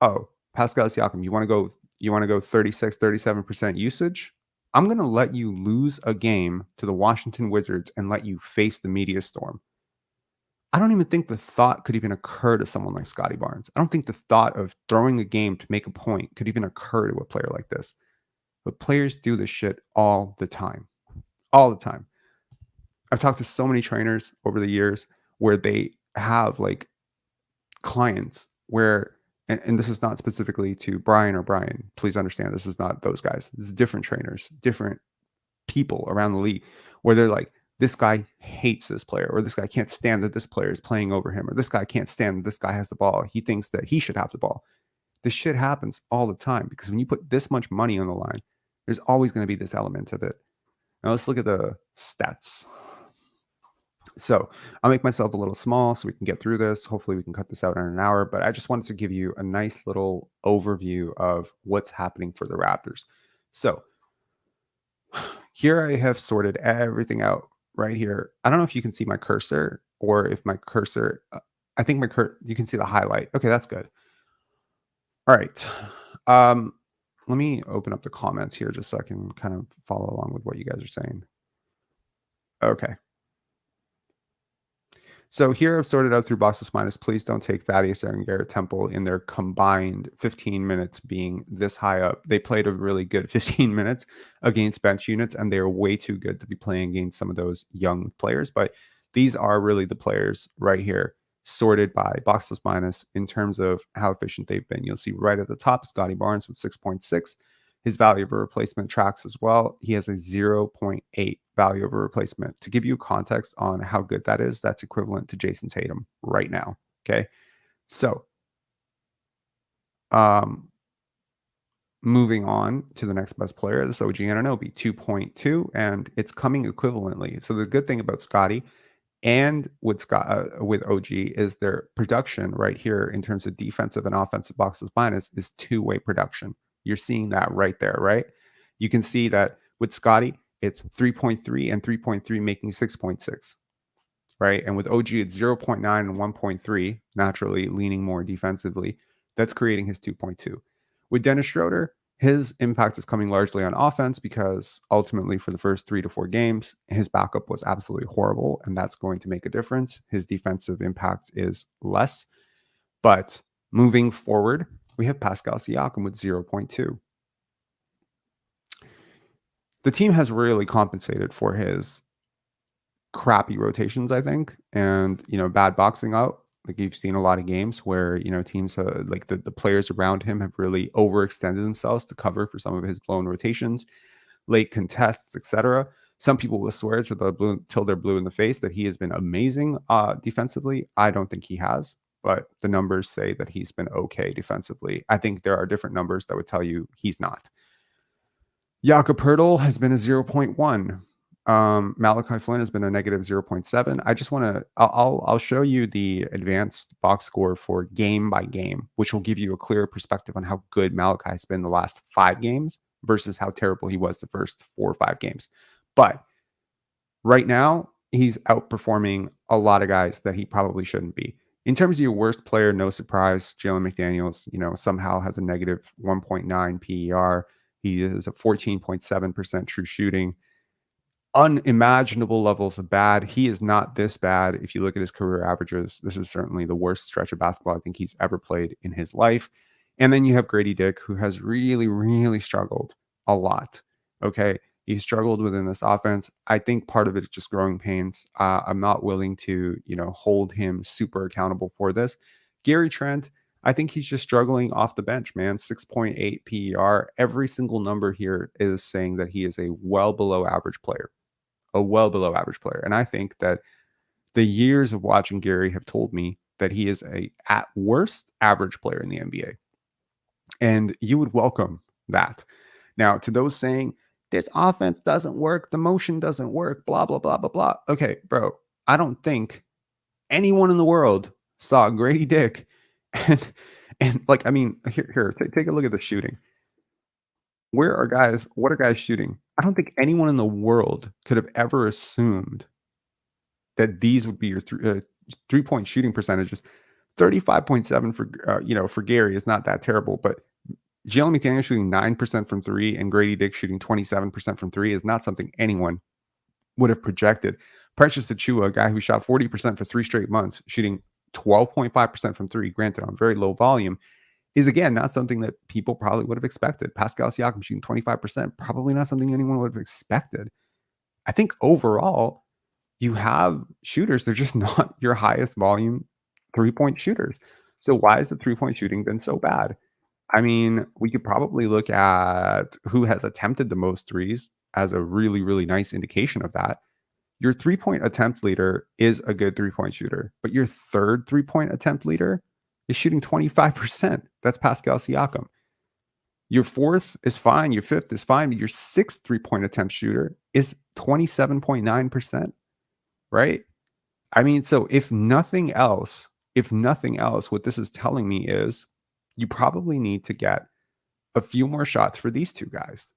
Oh, Pascal Siakam, you want to go 36, 37% usage? I'm going to let you lose a game to the Washington Wizards and let you face the media storm. I don't even think the thought could even occur to someone like Scotty Barnes. I don't think the thought of throwing a game to make a point could even occur to a player like this. But players do this shit all the time. All the time. I've talked to so many trainers over the years where they have like clients where, and this is not specifically to Brian or Brian, please understand, this is not those guys. This is different trainers, different people around the league where they're like, this guy hates this player, or this guy can't stand that this player is playing over him, or this guy can't stand that this guy has the ball. He thinks that he should have the ball. This shit happens all the time because when you put this much money on the line, there's always going to be this element of it. Now let's look at the stats. So I'll make myself a little small so we can get through this. Hopefully we can cut this out in an hour, but I just wanted to give you a nice little overview of what's happening for the Raptors. So here I have sorted everything out right here. I don't know if you can see my cursor or if my cursor, I think you can see the highlight. Okay, that's good. All right. Let me open up the comments here just so I can kind of follow along with what you guys are saying. Okay. So here I've sorted out through boxes minus. Please don't take Thaddeus and Garrett Temple in their combined 15 minutes being this high up. They played a really good 15 minutes against bench units, and they are way too good to be playing against some of those young players. But these are really the players right here, sorted by boxes minus in terms of how efficient they've been. You'll see right at the top, Scotty Barnes with 6.6. His value of a replacement tracks as well. He has a 0.8 value of a replacement. To give you context on how good that is, that's equivalent to Jason Tatum right now. Okay. So moving on to the next best player, this OG Anunoby, 2.2, and it's coming equivalently. So the good thing about Scotty and with OG is their production right here in terms of defensive and offensive boxes minus is two-way production. You're seeing that right there, right? You can see that with Scotty, it's 3.3 and 3.3 making 6.6, right? And with OG, it's 0.9 and 1.3, naturally leaning more defensively. That's creating his 2.2. With Dennis Schroeder, his impact is coming largely on offense because ultimately for the first 3 to 4 games, his backup was absolutely horrible, and that's going to make a difference. His defensive impact is less. But moving forward, we have Pascal Siakam with 0.2. The team has really compensated for his crappy rotations, I think, and, bad boxing out. Like you've seen a lot of games where, teams like the players around him have really overextended themselves to cover for some of his blown rotations, late contests, etc. Some people will swear till they're blue in the face that he has been amazing defensively. I don't think he has, but the numbers say that he's been okay defensively. I think there are different numbers that would tell you he's not. Jakob Poeltl has been a 0.1. Malachi Flynn has been a negative 0.7. I just want to, I'll show you the advanced box score for game by game, which will give you a clearer perspective on how good Malachi has been the last 5 games versus how terrible he was the first 4 or 5 games. But right now, he's outperforming a lot of guys that he probably shouldn't be. In terms of your worst player, no surprise, Jalen McDaniels, somehow has a negative 1.9 PER. He is a 14.7% true shooting. Unimaginable levels of bad. He is not this bad. If you look at his career averages, this is certainly the worst stretch of basketball I think he's ever played in his life. And then you have Grady Dick, who has really, really struggled a lot. Okay. He struggled within this offense. I think part of it is just growing pains. I'm not willing to, hold him super accountable for this. Gary Trent, I think he's just struggling off the bench, man. 6.8 PER. Every single number here is saying that he is a well below average player. And I think that The years of watching Gary have told me that he is a, at worst, average player in the NBA. And you would welcome that. Now, to those saying, this offense doesn't work, the motion doesn't work, blah, blah, blah, blah, blah. Okay, bro, I don't think anyone in the world saw Grady Dick and like, I mean, here, take a look at the shooting. What are guys shooting? I don't think anyone in the world could have ever assumed that these would be your 3-point shooting percentages. 35.7 for for Gary is not that terrible, but Jalen McDaniel shooting 9% from three and Grady Dick shooting 27% from three is not something anyone would have projected. Precious Achiuwa, a guy who shot 40% for 3 straight months, shooting 12.5% from three, granted on very low volume, is again not something that people probably would have expected. Pascal Siakam shooting 25%, probably not something anyone would have expected. I think overall, you have shooters, they're just not your highest volume 3-point shooters. So why has the 3-point shooting been so bad? I mean, we could probably look at who has attempted the most threes as a really, really nice indication of that. Your 3-point attempt leader is a good 3-point shooter, but your third 3-point attempt leader is shooting 25%. That's Pascal Siakam. Your fourth is fine. Your fifth is fine. But your sixth 3-point attempt shooter is 27.9%, right? I mean, so if nothing else, what this is telling me is you probably need to get a few more shots for these two guys.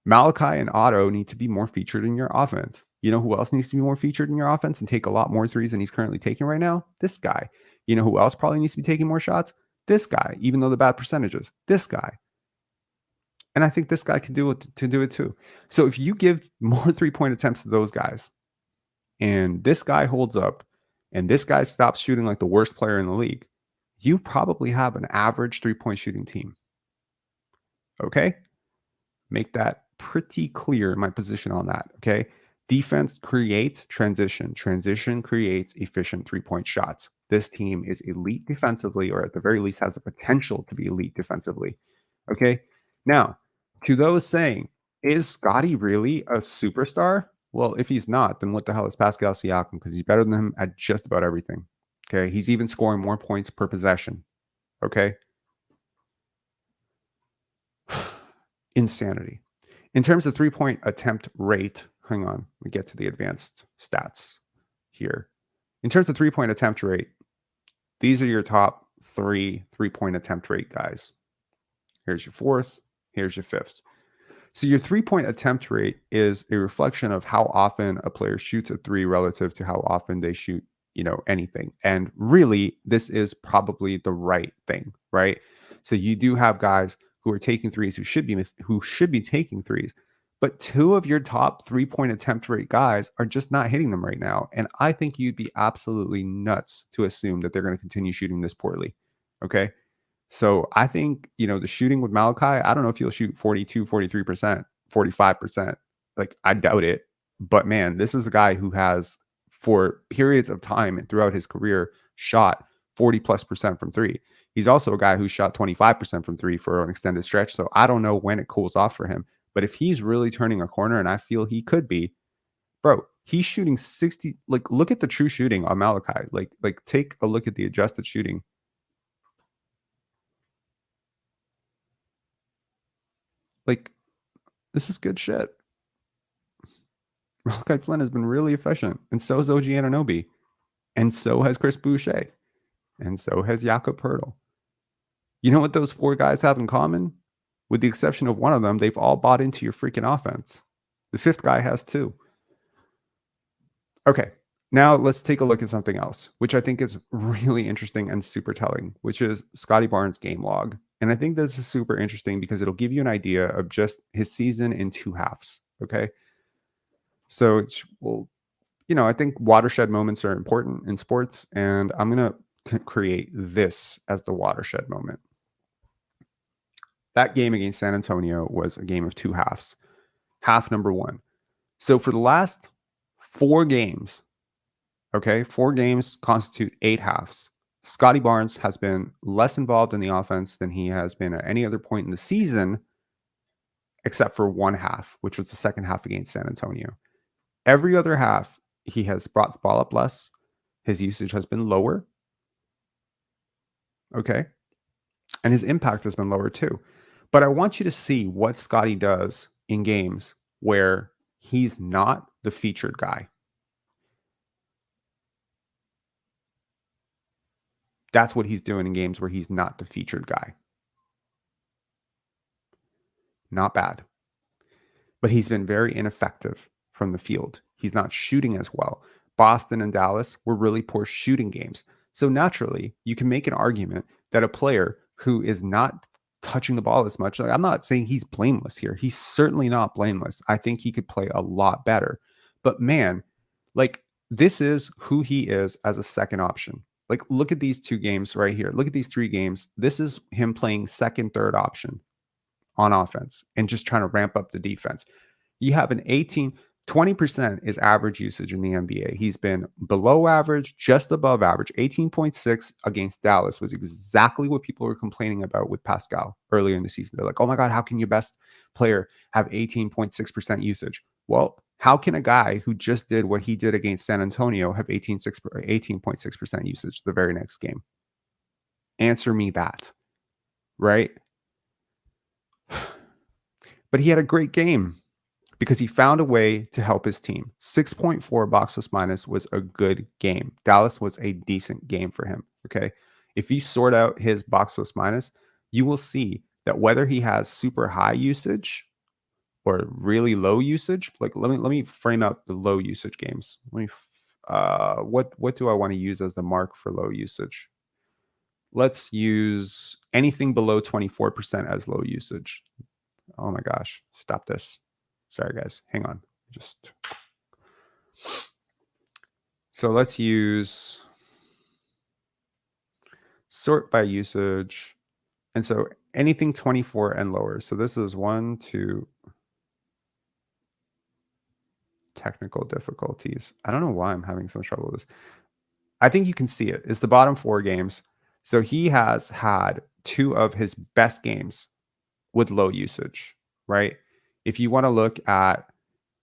Malachi and Otto need to be more featured in your offense. You know who else needs to be more featured in your offense and take a lot more threes than he's currently taking right now? This guy. You know who else probably needs to be taking more shots? This guy, even though the bad percentages. This guy. And I think this guy can do it too. So if you give more 3-point attempts to those guys, and this guy holds up, and this guy stops shooting like the worst player in the league, you probably have an average 3-point shooting team. Okay? Make that pretty clear, my position on that. Okay? Defense creates transition. Transition creates efficient 3-point shots. This team is elite defensively, or at the very least has the potential to be elite defensively. Okay? Now, to those saying, is Scotty really a superstar? Well, if he's not, then what the hell is Pascal Siakam? Because he's better than him at just about everything. Okay? He's even scoring more points per possession. Okay? Insanity. In terms of 3-point attempt rate, hang on, we get to the advanced stats here. In terms of 3-point attempt rate, these are your top 3-point attempt rate guys. Here's your fourth, here's your fifth. So your 3-point attempt rate is a reflection of how often a player shoots a three relative to how often they shoot, anything. And really, this is probably the right thing, right? So you do have guys who are taking threes who should be taking threes, but 2 of your top 3-point attempt rate guys are just not hitting them right now. And I think you'd be absolutely nuts to assume that they're going to continue shooting this poorly. Okay. So I think, the shooting with Malachi, I don't know if he'll shoot 42, 43%, 45%. Like, I doubt it. But man, this is a guy who has, for periods of time and throughout his career, shot 40+% from three. He's also a guy who shot 25% from three for an extended stretch. So I don't know when it cools off for him. But if he's really turning a corner, and I feel he could be, bro, he's shooting 60. Like, look at the true shooting on Malachi. Like take a look at the adjusted shooting. Like, this is good shit. Malachi Flynn has been really efficient. And so is OG Anunoby. And so has Chris Boucher. And so has Jakob Poeltl. You know what those 4 guys have in common? With the exception of one of them, they've all bought into your freaking offense. The 5th guy has too. Okay, now let's take a look at something else, which I think is really interesting and super telling, which is Scotty Barnes' game log. And I think this is super interesting because it'll give you an idea of just his season in 2 halves. Okay. So, I think watershed moments are important in sports, and I'm going to create this as the watershed moment. That game against San Antonio was a game of 2 halves. Half number 1. So for the last 4 games, 4 games constitute 8 halves. Scotty Barnes has been less involved in the offense than he has been at any other point in the season, except for 1 half, which was the second half against San Antonio. Every other half, He has brought the ball up less. His usage has been lower. Okay. And his impact has been lower too. But I want you to see what Scotty does in games where he's not the featured guy. That's what he's doing in games where he's not the featured guy. Not bad. But he's been very ineffective from the field. He's not shooting as well. Boston and Dallas were really poor shooting games. So naturally, you can make an argument that a player who is not touching the ball as much, like, I'm not saying he's blameless here. He's certainly not blameless. I think he could play a lot better. But man, like, this is who he is as a second option. Like, look at these two games right here. Look at these three games. This is him playing second, third option on offense and just trying to ramp up the defense. You have an 20% is average usage in the NBA. He's been below average, just above average. 18.6 against Dallas was exactly what people were complaining about with Pascal earlier in the season. They're like, oh my God, how can your best player have 18.6% usage? Well, how can a guy who just did what he did against San Antonio have 18.6% usage the very next game? Answer me that, right? But he had a great game because he found a way to help his team. 6.4 box plus minus was a good game. Dallas was a decent game for him. Okay. If you sort out his box plus minus, you will see that whether he has super high usage or really low usage, like let me frame out the low usage games. Let me what do I want to use as the mark for low usage? Let's use anything below 24% as low usage. Oh my gosh, stop this. Sorry, guys. Hang on. So let's use sort by usage. And so anything 24 and lower. So this is 1, 2. Technical difficulties. I don't know why I'm having so much trouble with this. I think you can see it. It's the bottom 4 games. So he has had 2 of his best games with low usage, right? If you want to look at,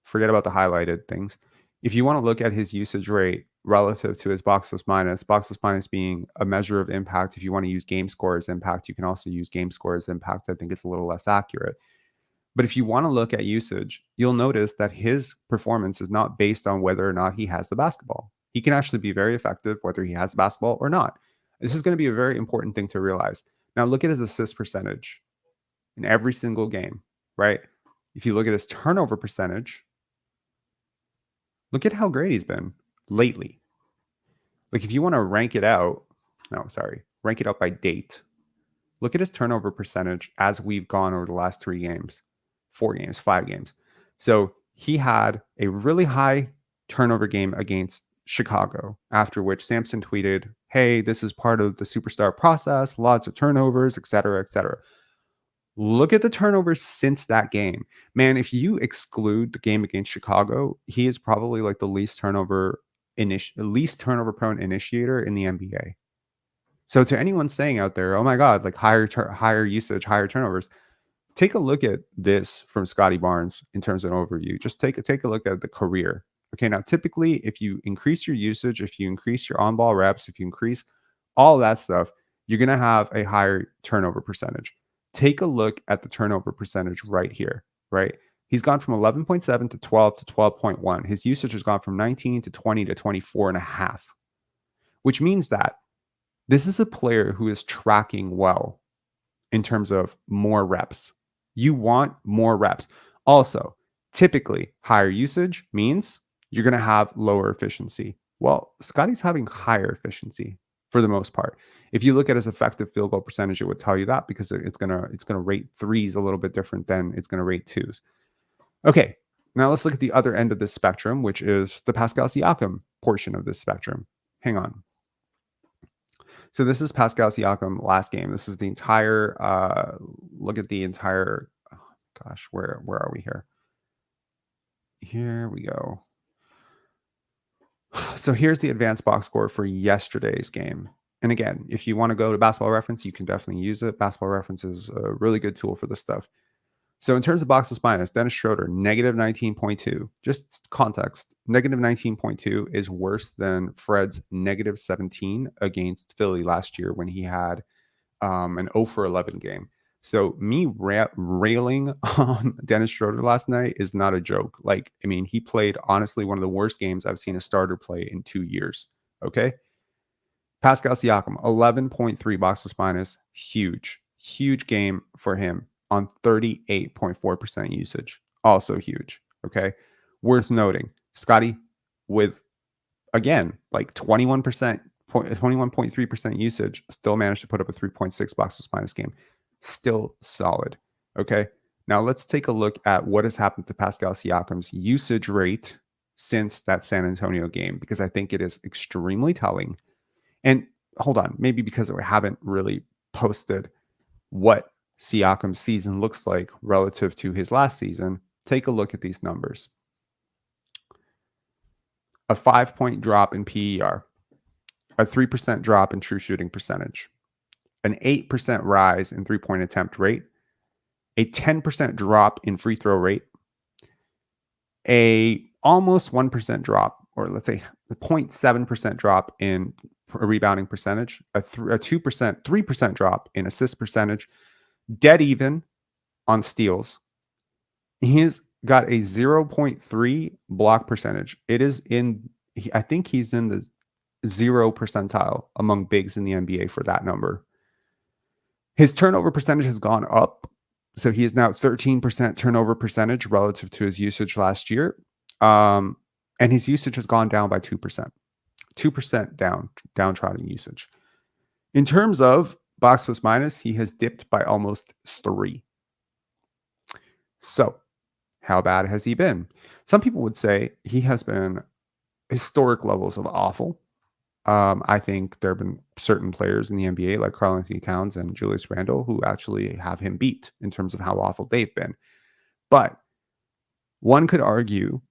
forget about the highlighted things. If you want to look at his usage rate relative to his box plus minus being a measure of impact. If you want to use game score as impact, you can also use game score as impact. I think it's a little less accurate. But if you want to look at usage, you'll notice that his performance is not based on whether or not he has the basketball. He can actually be very effective whether he has the basketball or not. This is going to be a very important thing to realize. Now look at his assist percentage in every single game, right? If you look at his turnover percentage, look at how great he's been lately. Like if you want to rank it out by date. Look at his turnover percentage as we've gone over the last 3 games, 4 games, 5 games. So he had a really high turnover game against Chicago, after which Sampson tweeted, hey, this is part of the superstar process, lots of turnovers, et cetera, et cetera. Look at the turnovers since that game. Man, if you exclude the game against Chicago, he is probably like the least turnover prone initiator in the NBA. So to anyone saying out there, oh my God, like higher usage, higher turnovers, take a look at this from Scotty Barnes in terms of an overview. Just take a look at the career. Okay, now typically if you increase your usage, if you increase your on-ball reps, if you increase all of that stuff, you're going to have a higher turnover percentage. Take a look at the turnover percentage right here, right? He's gone from 11.7 to 12 to 12.1. His usage has gone from 19 to 20 to 24.5, which means that this is a player who is tracking well in terms of more reps. You want more reps. Also, typically, higher usage means you're going to have lower efficiency. Well, Scotty's having higher efficiency for the most part. If you look at his effective field goal percentage, it would tell you that because it's gonna rate 3s a little bit different than it's going to rate 2s. Okay, now let's look at the other end of this spectrum, which is the Pascal Siakam portion of this spectrum. Hang on. So this is Pascal Siakam last game. This is the entire, look at the entire, oh gosh, where are we here? Here we go. So here's the advanced box score for yesterday's game. And again, if you want to go to Basketball Reference, you can definitely use it. Basketball Reference is a really good tool for this stuff. So in terms of box plus minus, Dennis Schroeder, negative 19.2. Just context, negative 19.2 is worse than Fred's negative 17 against Philly last year when he had an 0 for 11 game. So me railing on Dennis Schroeder last night is not a joke. Like, I mean, he played honestly one of the worst games I've seen a starter play in 2 years. Okay. Pascal Siakam, 11.3 box plus minus. Huge game for him on 38.4% usage. Also huge. Okay. Worth noting, Scotty with, again, like 21.3% usage, still managed to put up a 3.6 box plus minus game. Still solid. Okay. Now let's take a look at what has happened to Pascal Siakam's usage rate since that San Antonio game, because I think it is extremely telling. And hold on, maybe because we haven't really posted what Siakam's season looks like relative to his last season, take a look at these numbers. A 5-point drop in PER, a 3% drop in true shooting percentage, an 8% rise in three-point attempt rate, a 10% drop in free throw rate, a almost 1% drop, or let's say a 0.7% drop in rebounding percentage, a 3% drop in assist percentage, dead even on steals. He's got a 0.3 block percentage. It is I think he's in the 0 percentile among bigs in the NBA for that number. His turnover percentage has gone up. So he is now 13% turnover percentage relative to his usage last year. And his usage has gone down by 2%. 2% downtrodden usage. In terms of box plus minus, he has dipped by almost 3. So how bad has he been? Some people would say he has been historic levels of awful. I think there have been certain players in the NBA like Karl-Anthony Towns and Julius Randle who actually have him beat in terms of how awful they've been. But one could argue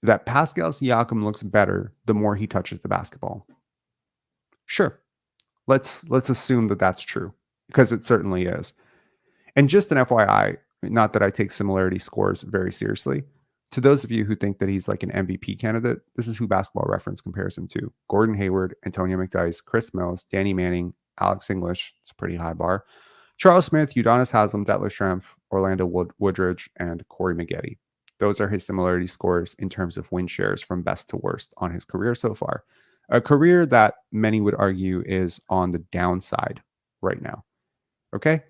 that Pascal Siakam looks better the more he touches the basketball. Sure. Let's assume that that's true, because it certainly is. And just an FYI, not that I take similarity scores very seriously, to those of you who think that he's like an MVP candidate, this is who Basketball Reference compares him to: Gordon Hayward, Antonio McDyess, Chris Mills, Danny Manning, Alex English. It's a pretty high bar. Charles Smith, Udonis Haslem, Detlef Schrempf, Orlando Woodridge, and Corey Maggette. Those are his similarity scores in terms of win shares from best to worst on his career so far. A career that many would argue is on the downside right now. Okay?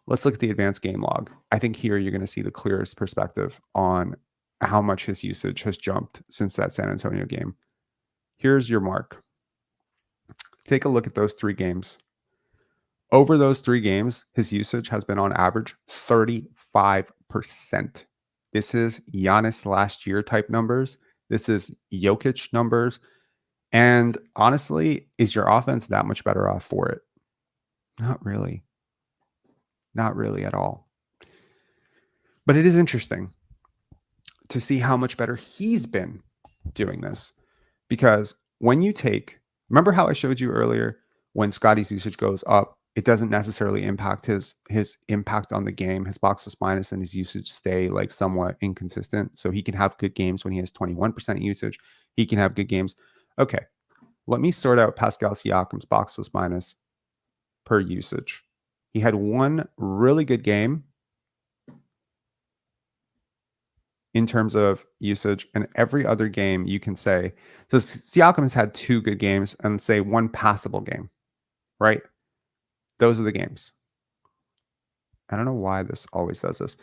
Let's look at the advanced game log. I think here you're going to see the clearest perspective on how much his usage has jumped since that San Antonio game. Here's your mark. Take a look at those 3 games. Over those 3 games, his usage has been on average 35%. This is Giannis last year type numbers. This is Jokic numbers. And honestly, is your offense that much better off for it? Not really. Not really at all. But it is interesting to see how much better he's been doing this. Because when you remember how I showed you earlier, when Scotty's usage goes up, it doesn't necessarily impact his impact on the game. His box plus minus and his usage stay like somewhat inconsistent. So he can have good games when he has 21% usage. He can have good games. Okay, let me sort out Pascal Siakam's box plus minus per usage. He had one really good game in terms of usage, and every other game you can say. So Siakam has had 2 good games and say 1 passable game, right? Those are the games. I don't know why this always does this.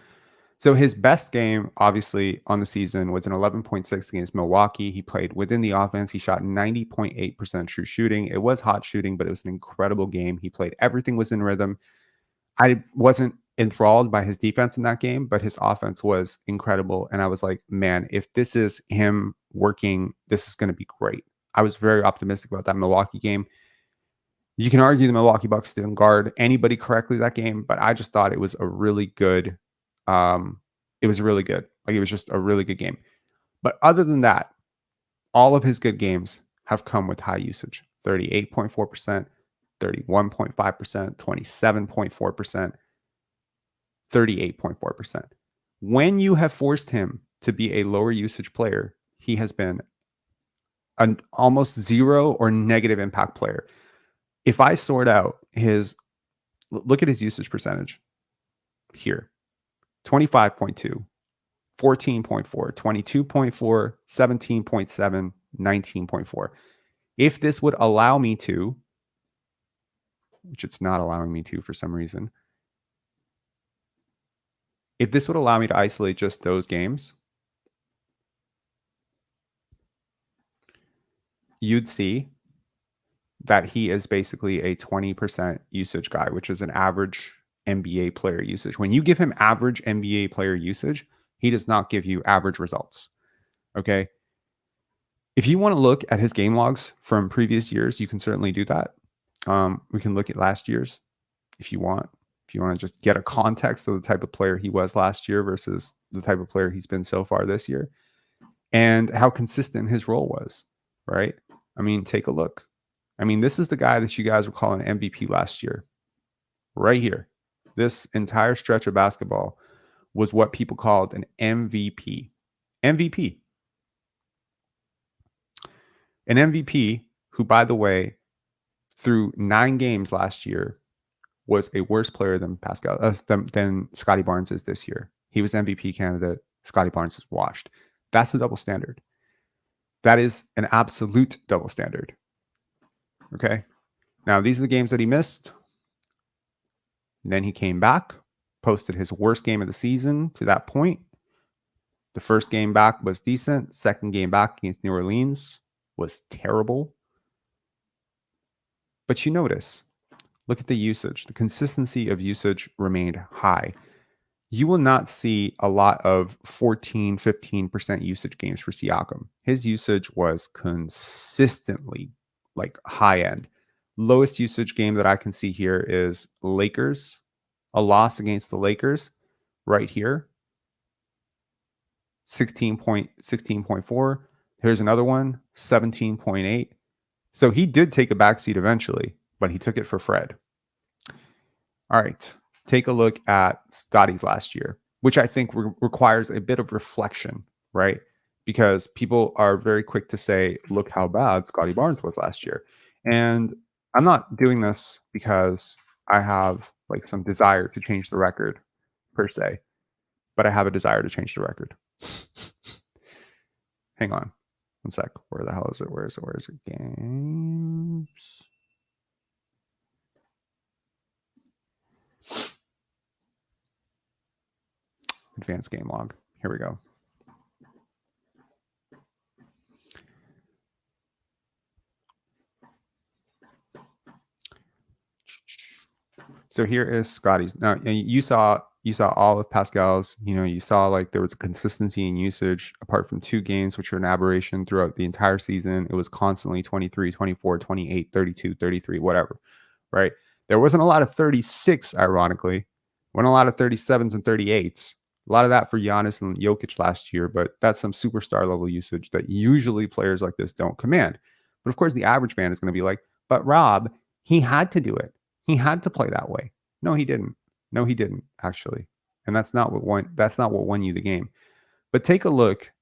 So his best game, obviously, on the season was an 11.6 against Milwaukee. He played within the offense. He shot 90.8% true shooting. It was hot shooting, but it was an incredible game. He played, everything was in rhythm. I wasn't enthralled by his defense in that game, but his offense was incredible. And I was like, man, if this is him working, this is going to be great. I was very optimistic about that Milwaukee game. You can argue the Milwaukee Bucks didn't guard anybody correctly that game, but I just thought it was a really good, it was really good. Like, it was just a really good game. But other than that, all of his good games have come with high usage: 38.4%, 31.5%, 27.4%. 38.4%. When you have forced him to be a lower usage player, he has been an almost zero or negative impact player. If I sort out look at his usage percentage here, 25.2, 14.4, 22.4, 17.7, 19.4. If this would allow me to, which it's not allowing me to for some reason, if this would allow me to isolate just those games, you'd see that he is basically a 20% usage guy, which is an average NBA player usage. When you give him average NBA player usage, he does not give you average results. Okay. If you want to look at his game logs from previous years, you can certainly do that. We can look at last year's if you want. If you want to just get a context of the type of player he was last year versus the type of player he's been so far this year and how consistent his role was, right? I mean, take a look. I mean, this is the guy that you guys were calling MVP last year, right here. This entire stretch of basketball was what people called an MVP. MVP. An MVP who, by the way, through 9 games last year, was a worse player than than Scotty Barnes is this year. He was MVP candidate. Scotty Barnes is washed. That's the double standard. That is an absolute double standard. Okay. Now, these are the games that he missed. And then he came back, posted his worst game of the season to that point. The first game back was decent. Second game back against New Orleans was terrible. But you notice, look at the usage. The consistency of usage remained high. You will not see a lot of 14, 15% usage games for Siakam. His usage was consistently like high end. Lowest usage game that I can see here is Lakers, a loss against the Lakers right here. 16.4. Here's another one, 17.8. So he did take a backseat eventually, but he took it for Fred. All right, take a look at Scotty's last year, which I think requires a bit of reflection, right? Because people are very quick to say, look how bad Scotty Barnes was last year. And I'm not doing this because I have like some desire to change the record per se, but I have a desire to change the record. Hang on one sec. Where the hell is it? Where is it? Games. Advanced game log. Here we go. So here is Scotty's. Now you saw all of Pascal's. You saw like there was a consistency in usage apart from 2 games, which are an aberration throughout the entire season. It was constantly 23, 24, 28, 32, 33, whatever, right? There wasn't a lot of 36, ironically. Wasn't a lot of 37s and 38s. A lot of that for Giannis and Jokic last year, but that's some superstar level usage that usually players like this don't command. But of course, the average fan is going to be like, but Rob, he had to do it. He had to play that way. No, he didn't. No, he didn't, actually. And that's not what won you the game. But take a look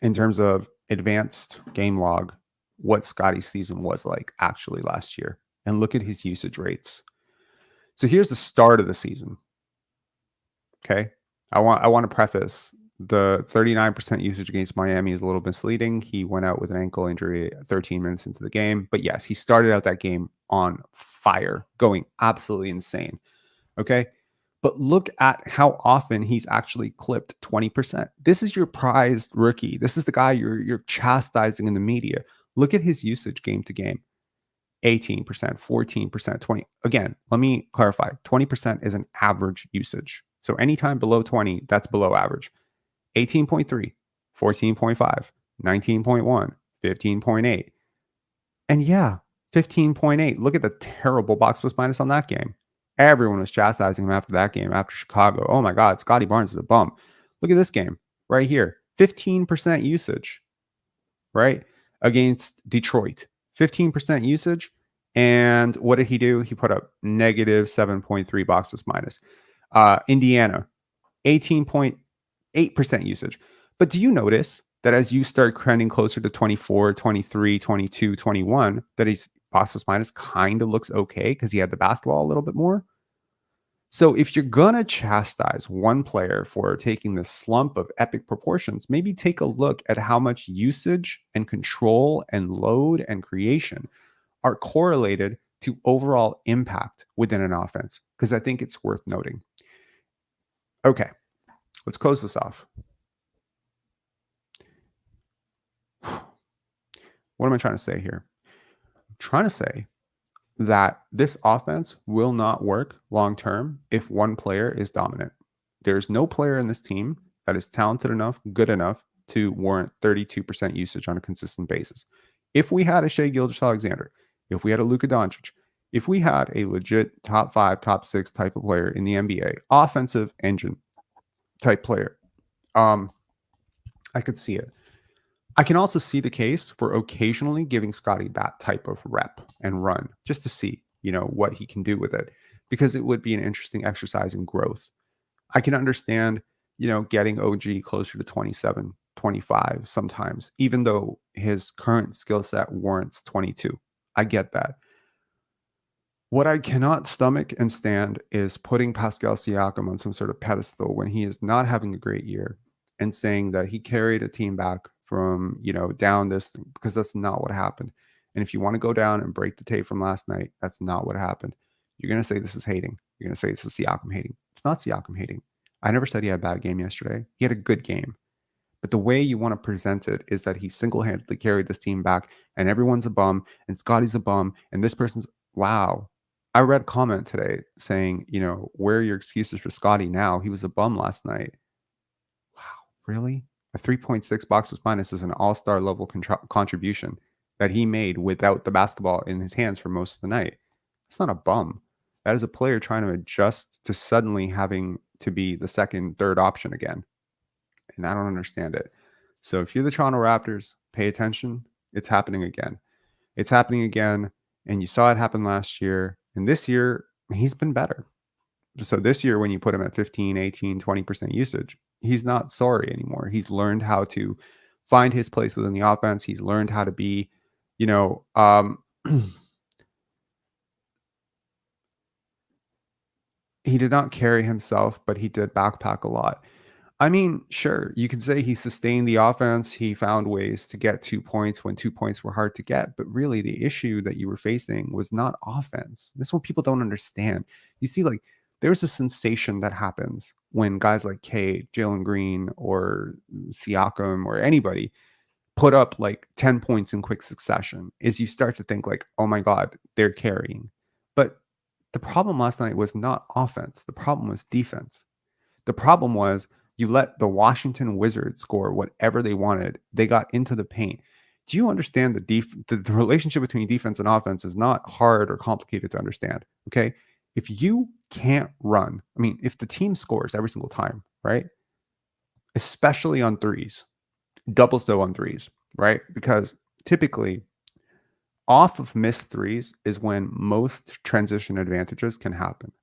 in terms of advanced game log, what Scotty's season was like actually last year. And look at his usage rates. So here's the start of the season. Okay. I want to preface the 39% usage against Miami is a little misleading. He went out with an ankle injury 13 minutes into the game. But yes, he started out that game on fire, going absolutely insane. Okay. But look at how often he's actually clipped 20%. This is your prized rookie. This is the guy you're chastising in the media. Look at his usage game to game. 18%, 14%, 20%. Again, let me clarify. 20% is an average usage. So anytime below 20, that's below average. 18.3, 14.5, 19.1, 15.8. And yeah, 15.8. Look at the terrible box plus minus on that game. Everyone was chastising him after that game, after Chicago. Oh my God, Scotty Barnes is a bum. Look at this game right here. 15% usage, right? Against Detroit. 15% usage. And what did he do? He put up negative 7.3 box plus minus. Indiana, 18.8% usage. But do you notice that as you start trending closer to 24, 23, 22, 21, that his plus minus kind of looks okay because he had the basketball a little bit more? So if you're gonna chastise one player for taking this slump of epic proportions, maybe take a look at how much usage and control and load and creation are correlated to overall impact within an offense, because I think it's worth noting. Okay, let's close this off. What am I trying to say here? I'm trying to say that this offense will not work long term if one player is dominant. There's no player in this team that is talented enough, good enough to warrant 32% usage on a consistent basis. If we had a Shai Gilgeous-Alexander, if we had a Luka Doncic, if we had a legit top 5, top 6 type of player in the NBA, offensive engine type player, I could see it. I can also see the case for occasionally giving Scotty that type of rep and run just to see, what he can do with it, because it would be an interesting exercise in growth. I can understand, getting OG closer to 27, 25 sometimes, even though his current skill set warrants 22. I get that. What I cannot stomach and stand is putting Pascal Siakam on some sort of pedestal when he is not having a great year and saying that he carried a team back from, down this, because that's not what happened. And if you want to go down and break the tape from last night, that's not what happened. You're going to say this is hating. You're going to say this is Siakam hating. It's not Siakam hating. I never said he had a bad game yesterday. He had a good game. But the way you want to present it is that he single-handedly carried this team back and everyone's a bum and Scotty's a bum and this person's, wow. I read a comment today saying, where are your excuses for Scotty now? He was a bum last night. Wow, really? A 3.6 box plus minus is an all-star level contribution that he made without the basketball in his hands for most of the night. It's not a bum. That is a player trying to adjust to suddenly having to be the second, third option again. And I don't understand it. So if you're the Toronto Raptors, pay attention. It's happening again. It's happening again. And you saw it happen last year. And this year, he's been better. So this year, when you put him at 15, 18, 20% usage, he's not sorry anymore. He's learned how to find his place within the offense. He's learned how to be, he did not carry himself, but he did backpack a lot. I mean, sure, you can say he sustained the offense. He found ways to get 2 points when 2 points were hard to get. But really, the issue that you were facing was not offense. This is what people don't understand. You see, there's a sensation that happens when guys like Cade, Jalen Green, or Siakam, or anybody put up 10 points in quick succession, is you start to think oh my God, they're carrying. But the problem last night was not offense. The problem was defense. The problem was you let the Washington Wizards score whatever they wanted. They got into the paint. Do you understand the relationship between defense and offense is not hard or complicated to understand, okay? If you can't run, if the team scores every single time, right? Especially on threes, double so on threes, right? Because typically off of missed threes is when most transition advantages can happen.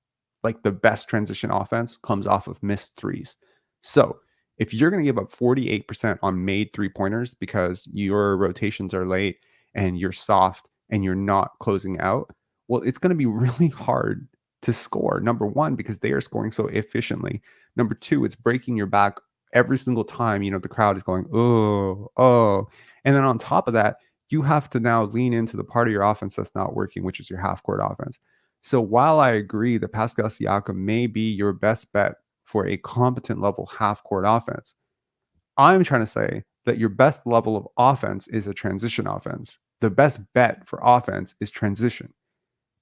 The best transition offense comes off of missed threes. So if you're going to give up 48% on made 3-pointers because your rotations are late and you're soft and you're not closing out, well, it's going to be really hard to score. Number one, because they are scoring so efficiently. Number two, it's breaking your back every single time, the crowd is going, oh. And then on top of that, you have to now lean into the part of your offense that's not working, which is your half-court offense. So while I agree that Pascal Siakam may be your best bet for a competent level half-court offense, I'm trying to say that your best level of offense is a transition offense. The best bet for offense is transition.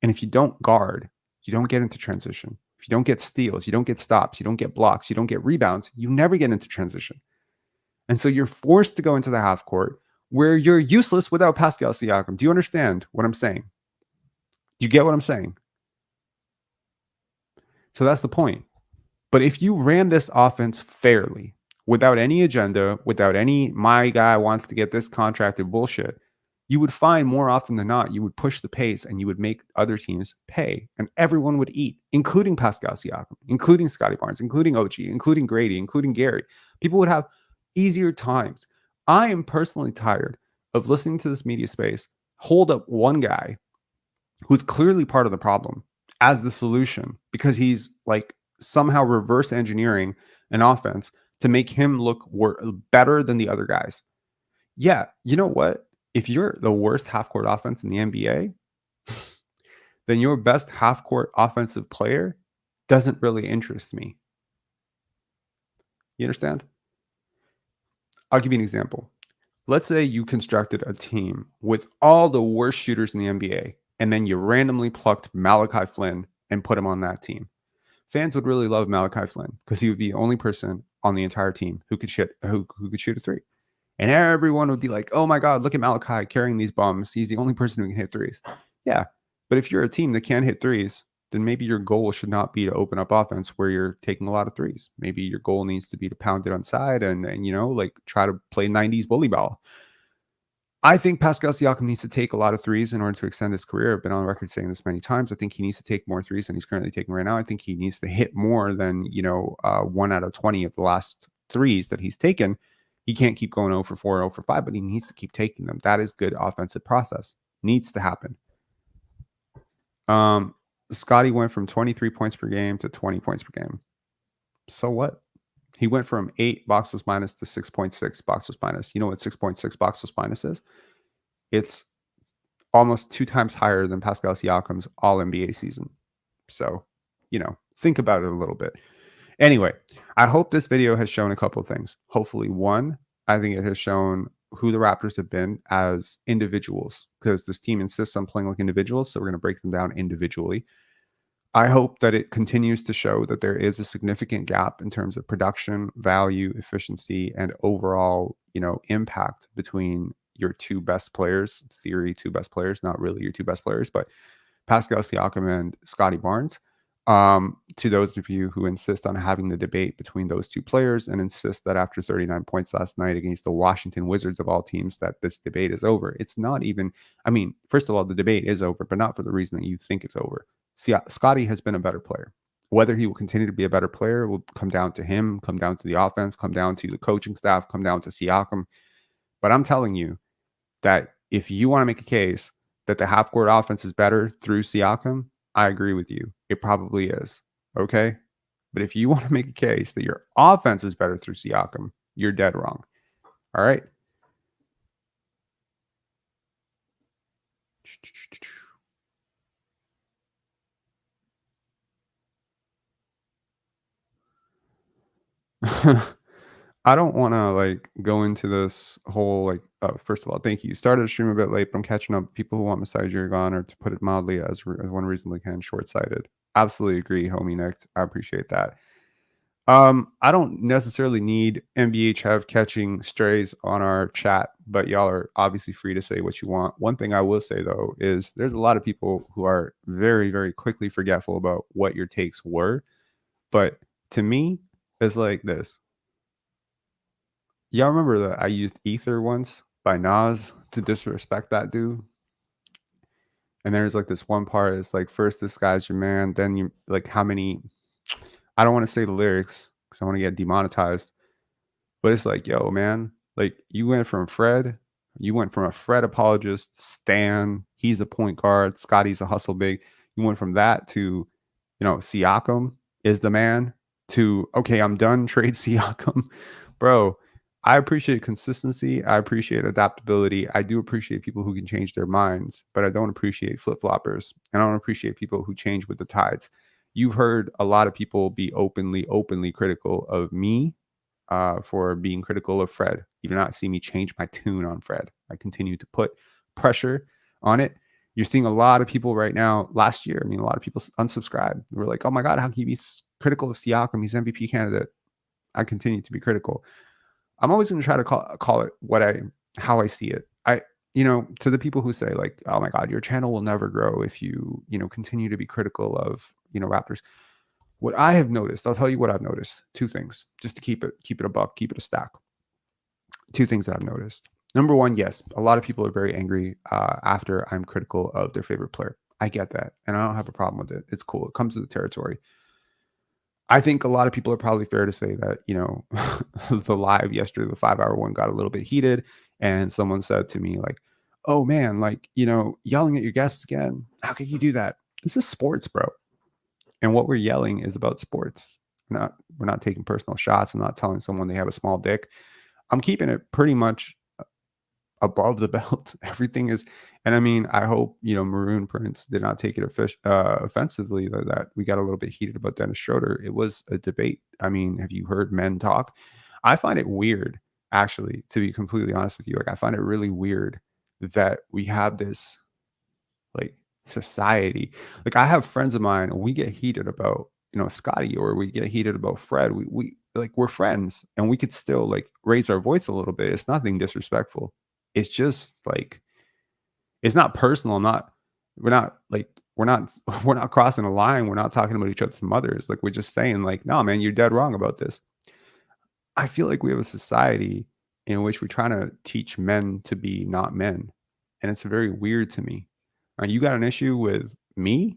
And if you don't guard, you don't get into transition. If you don't get steals, you don't get stops, you don't get blocks, you don't get rebounds, you never get into transition. And so you're forced to go into the half court where you're useless without Pascal Siakam. Do you understand what I'm saying? Do you get what I'm saying? So that's the point. But if you ran this offense fairly, without any agenda, without any, my guy wants to get this contract and bullshit, you would find more often than not, you would push the pace and you would make other teams pay, and everyone would eat, including Pascal Siakam, including Scotty Barnes, including OG, including Grady, including Gary. People would have easier times. I am personally tired of listening to this media space hold up one guy who's clearly part of the problem as the solution because he's like somehow reverse engineering an offense to make him look better than the other guys. Yeah, you know what? If you're the worst half-court offense in the NBA, then your best half-court offensive player doesn't really interest me. You understand? I'll give you an example. Let's say you constructed a team with all the worst shooters in the NBA, and then you randomly plucked Malachi Flynn and put him on that team. Fans would really love Malachi Flynn because he would be the only person on the entire team who could shoot a three. And everyone would be like, oh my God, look at Malachi carrying these bums. He's the only person who can hit threes. Yeah. But if you're a team that can't hit threes, then maybe your goal should not be to open up offense where you're taking a lot of threes. Maybe your goal needs to be to pound it on side and like try to play 90s bully ball. I think Pascal Siakam needs to take a lot of threes in order to extend his career. I've been on record saying this many times. I think he needs to take more threes than he's currently taking right now. I think he needs to hit more than, 1 out of 20 of the last threes that he's taken. He can't keep going 0 for 4, 0 for 5, but he needs to keep taking them. That is good offensive process. Needs to happen. Scotty went from 23 points per game to 20 points per game. So what? He went from 8 box plus minus to 6.6 box plus minus. You know what 6.6 box plus minus is? It's almost 2 times higher than Pascal Siakam's all NBA season. So, think about it a little bit. Anyway, I hope this video has shown a couple of things. Hopefully, one, I think it has shown who the Raptors have been as individuals because this team insists on playing like individuals. So we're going to break them down individually. I hope that it continues to show that there is a significant gap in terms of production, value, efficiency, and overall, impact between your 2 best players, theory 2 best players, not really your 2 best players, but Pascal Siakam and Scotty Barnes. To those of you who insist on having the debate between those 2 players and insist that after 39 points last night against the Washington Wizards of all teams, that this debate is over. It's not even, first of all, the debate is over, but not for the reason that you think it's over. Scotty has been a better player. Whether he will continue to be a better player will come down to him, come down to the offense, come down to the coaching staff, come down to Siakam. But I'm telling you that if you want to make a case that the half-court offense is better through Siakam, I agree with you. It probably is. Okay? But if you want to make a case that your offense is better through Siakam, you're dead wrong. All right? I don't want to go into this whole first of all, thank you. Started the stream a bit late, but I'm catching up. People who want Masai Jirgan, or to put it mildly, as one reasonably can, short-sighted. Absolutely agree, homie Nick. I appreciate that. I don't necessarily need NBA Chev catching strays on our chat, but y'all are obviously free to say what you want. One thing I will say though is there's a lot of people who are very, very quickly forgetful about what your takes were. But to me, it's like this. Y'all remember that I used Ether once by Nas to disrespect that dude? And there's this one part, it's first this guy's your man, then you how many, I don't want to say the lyrics because I want to get demonetized, but it's yo, man, you went from a Fred apologist, Stan, he's a point guard, Scotty's a hustle big. You went from that to, Siakam is the man to, okay, I'm done, trade Siakam. Bro, I appreciate consistency. I appreciate adaptability. I do appreciate people who can change their minds, but I don't appreciate flip-floppers. And I don't appreciate people who change with the tides. You've heard a lot of people be openly critical of me for being critical of Fred. You do not see me change my tune on Fred. I continue to put pressure on it. You're seeing a lot of people right now. Last year, a lot of people unsubscribed. We're like, oh my God, how can you be critical of Siakam? He's MVP candidate. I continue to be critical. I'm always going to try to call it how I see it. To the people who say oh my God, your channel will never grow if you, continue to be critical of, Raptors. What I have noticed, I'll tell you what I've noticed. 2 things, just to keep it a buck, keep it a stack. 2 things that I've noticed. Number one, yes, a lot of people are very angry after I'm critical of their favorite player. I get that, and I don't have a problem with it. It's cool. It comes to the territory. I think a lot of people are probably fair to say that, the live yesterday, the 5-hour one got a little bit heated, and someone said to me like, "Oh man, like, yelling at your guests again. How can you do that? This is sports, bro." And what we're yelling is about sports. We're not taking personal shots. I'm not telling someone they have a small dick. I'm keeping it pretty much above the belt. Everything is, and I mean, I hope Maroon Prince did not take it offensively that we got a little bit heated about Dennis Schroeder. It was a debate. I mean, have you heard men talk? I find it weird, actually, to be completely honest with you. Like, I find it really weird that we have this like society. Like, I have friends of mine, and we get heated about Scotty, or we get heated about Fred. We like, we're friends, and we could still like raise our voice a little bit. It's nothing disrespectful. It's just like, it's not personal. Not we're not like we're not we're not crossing a line. We're not talking about each other's mothers. Like, we're just saying like, no, man, you're dead wrong about this. I feel like we have a society in which we're trying to teach men to be not men, and it's very weird to me. You got an issue with me?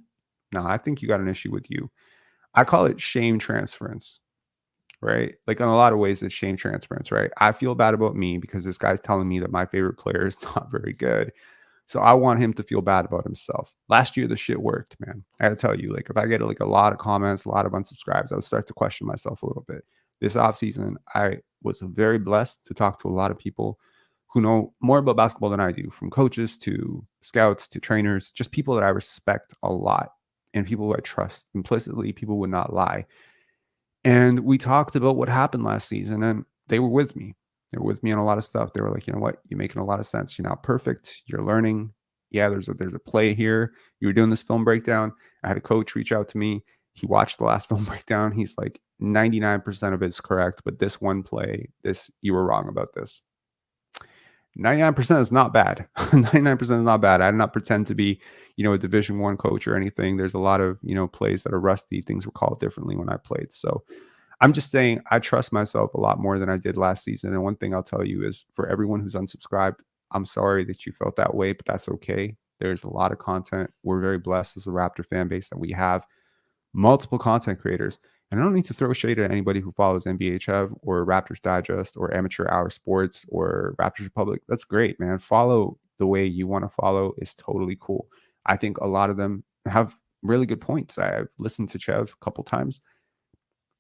No, I think you got an issue with you. I call it shame transference, right? Like, in a lot of ways, it's shame transference, right? I feel bad about me because this guy's telling me that my favorite player is not very good. So I want him to feel bad about himself. Last year, the shit worked, man. I gotta tell you, like, if I get like a lot of comments, a lot of unsubscribes, I would start to question myself a little bit. This offseason, I was very blessed to talk to a lot of people who know more about basketball than I do, from coaches to scouts to trainers, just people that I respect a lot and people who I trust implicitly. People would not lie. And we talked about what happened last season, and they were with me. They were with me on a lot of stuff. They were like, you know what? You're making a lot of sense. You're not perfect. You're learning. Yeah, there's a play here. You were doing this film breakdown. I had a coach reach out to me. He watched the last film breakdown. He's like, 99% of it's correct, but this one play, you were wrong about this. 99% is not bad. 99% is not bad. I did not pretend to be, a Division I coach or anything. There's a lot of, plays that are rusty. Things were called differently when I played. So I'm just saying I trust myself a lot more than I did last season. And one thing I'll tell you is, for everyone who's unsubscribed, I'm sorry that you felt that way, but that's okay. There's a lot of content. We're very blessed as a Raptor fan base that we have multiple content creators. And I don't need to throw shade at anybody who follows NBA Chev or Raptors Digest or Amateur Hour Sports or Raptors Republic. That's great, man. Follow the way you want to follow is totally cool. I think a lot of them have really good points. I've listened to Chev a couple times.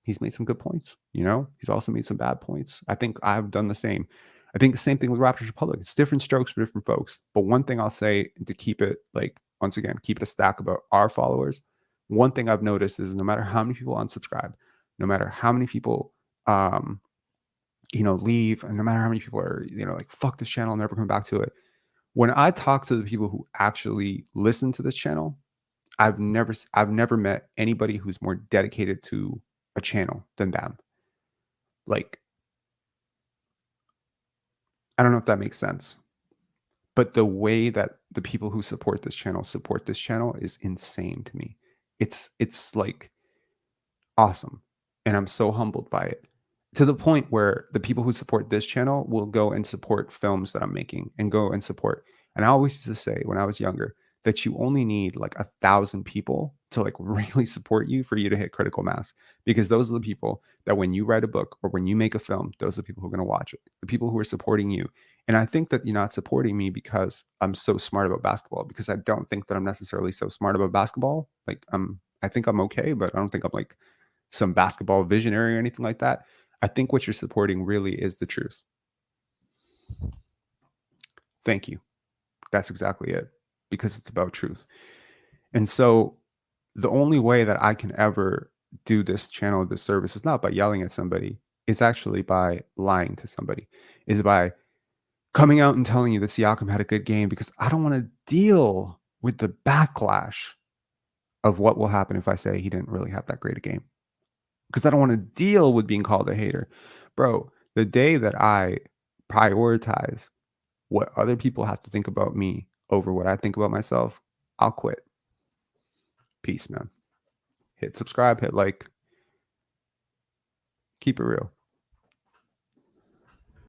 He's made some good points. He's also made some bad points. I think I've done the same. I think the same thing with Raptors Republic. It's different strokes for different folks. But one thing I'll say, to keep it, like, once again, keep it a stack about our followers. One thing I've noticed is, no matter how many people unsubscribe, no matter how many people, leave, and no matter how many people are, like, fuck this channel, never come back to it. When I talk to the people who actually listen to this channel, I've never met anybody who's more dedicated to a channel than them. Like, I don't know if that makes sense, but the way that the people who support this channel is insane to me. It's like awesome, and I'm so humbled by it, to the point where the people who support this channel will go and support films that I'm making, and go and support. And I always used to say, when I was younger, that you only need like 1,000 people to like really support you for you to hit critical mass, because those are the people that, when you write a book or when you make a film, those are the people who are going to watch it, the people who are supporting you. And I think that you're not supporting me because I'm so smart about basketball, because I don't think that I'm necessarily so smart about basketball. Like, I think I'm okay, but I don't think I'm like some basketball visionary or anything like that. I think what you're supporting really is the truth. Thank you. That's exactly it, because it's about truth. And so the only way that I can ever do this channel, this service, is not by yelling at somebody. It's actually by lying to somebody. Is by coming out and telling you that Siakam had a good game, because I don't want to deal with the backlash of what will happen if I say he didn't really have that great a game. Because I don't want to deal with being called a hater. Bro, the day that I prioritize what other people have to think about me over what I think about myself, I'll quit. Peace, man. Hit subscribe, hit like. Keep it real.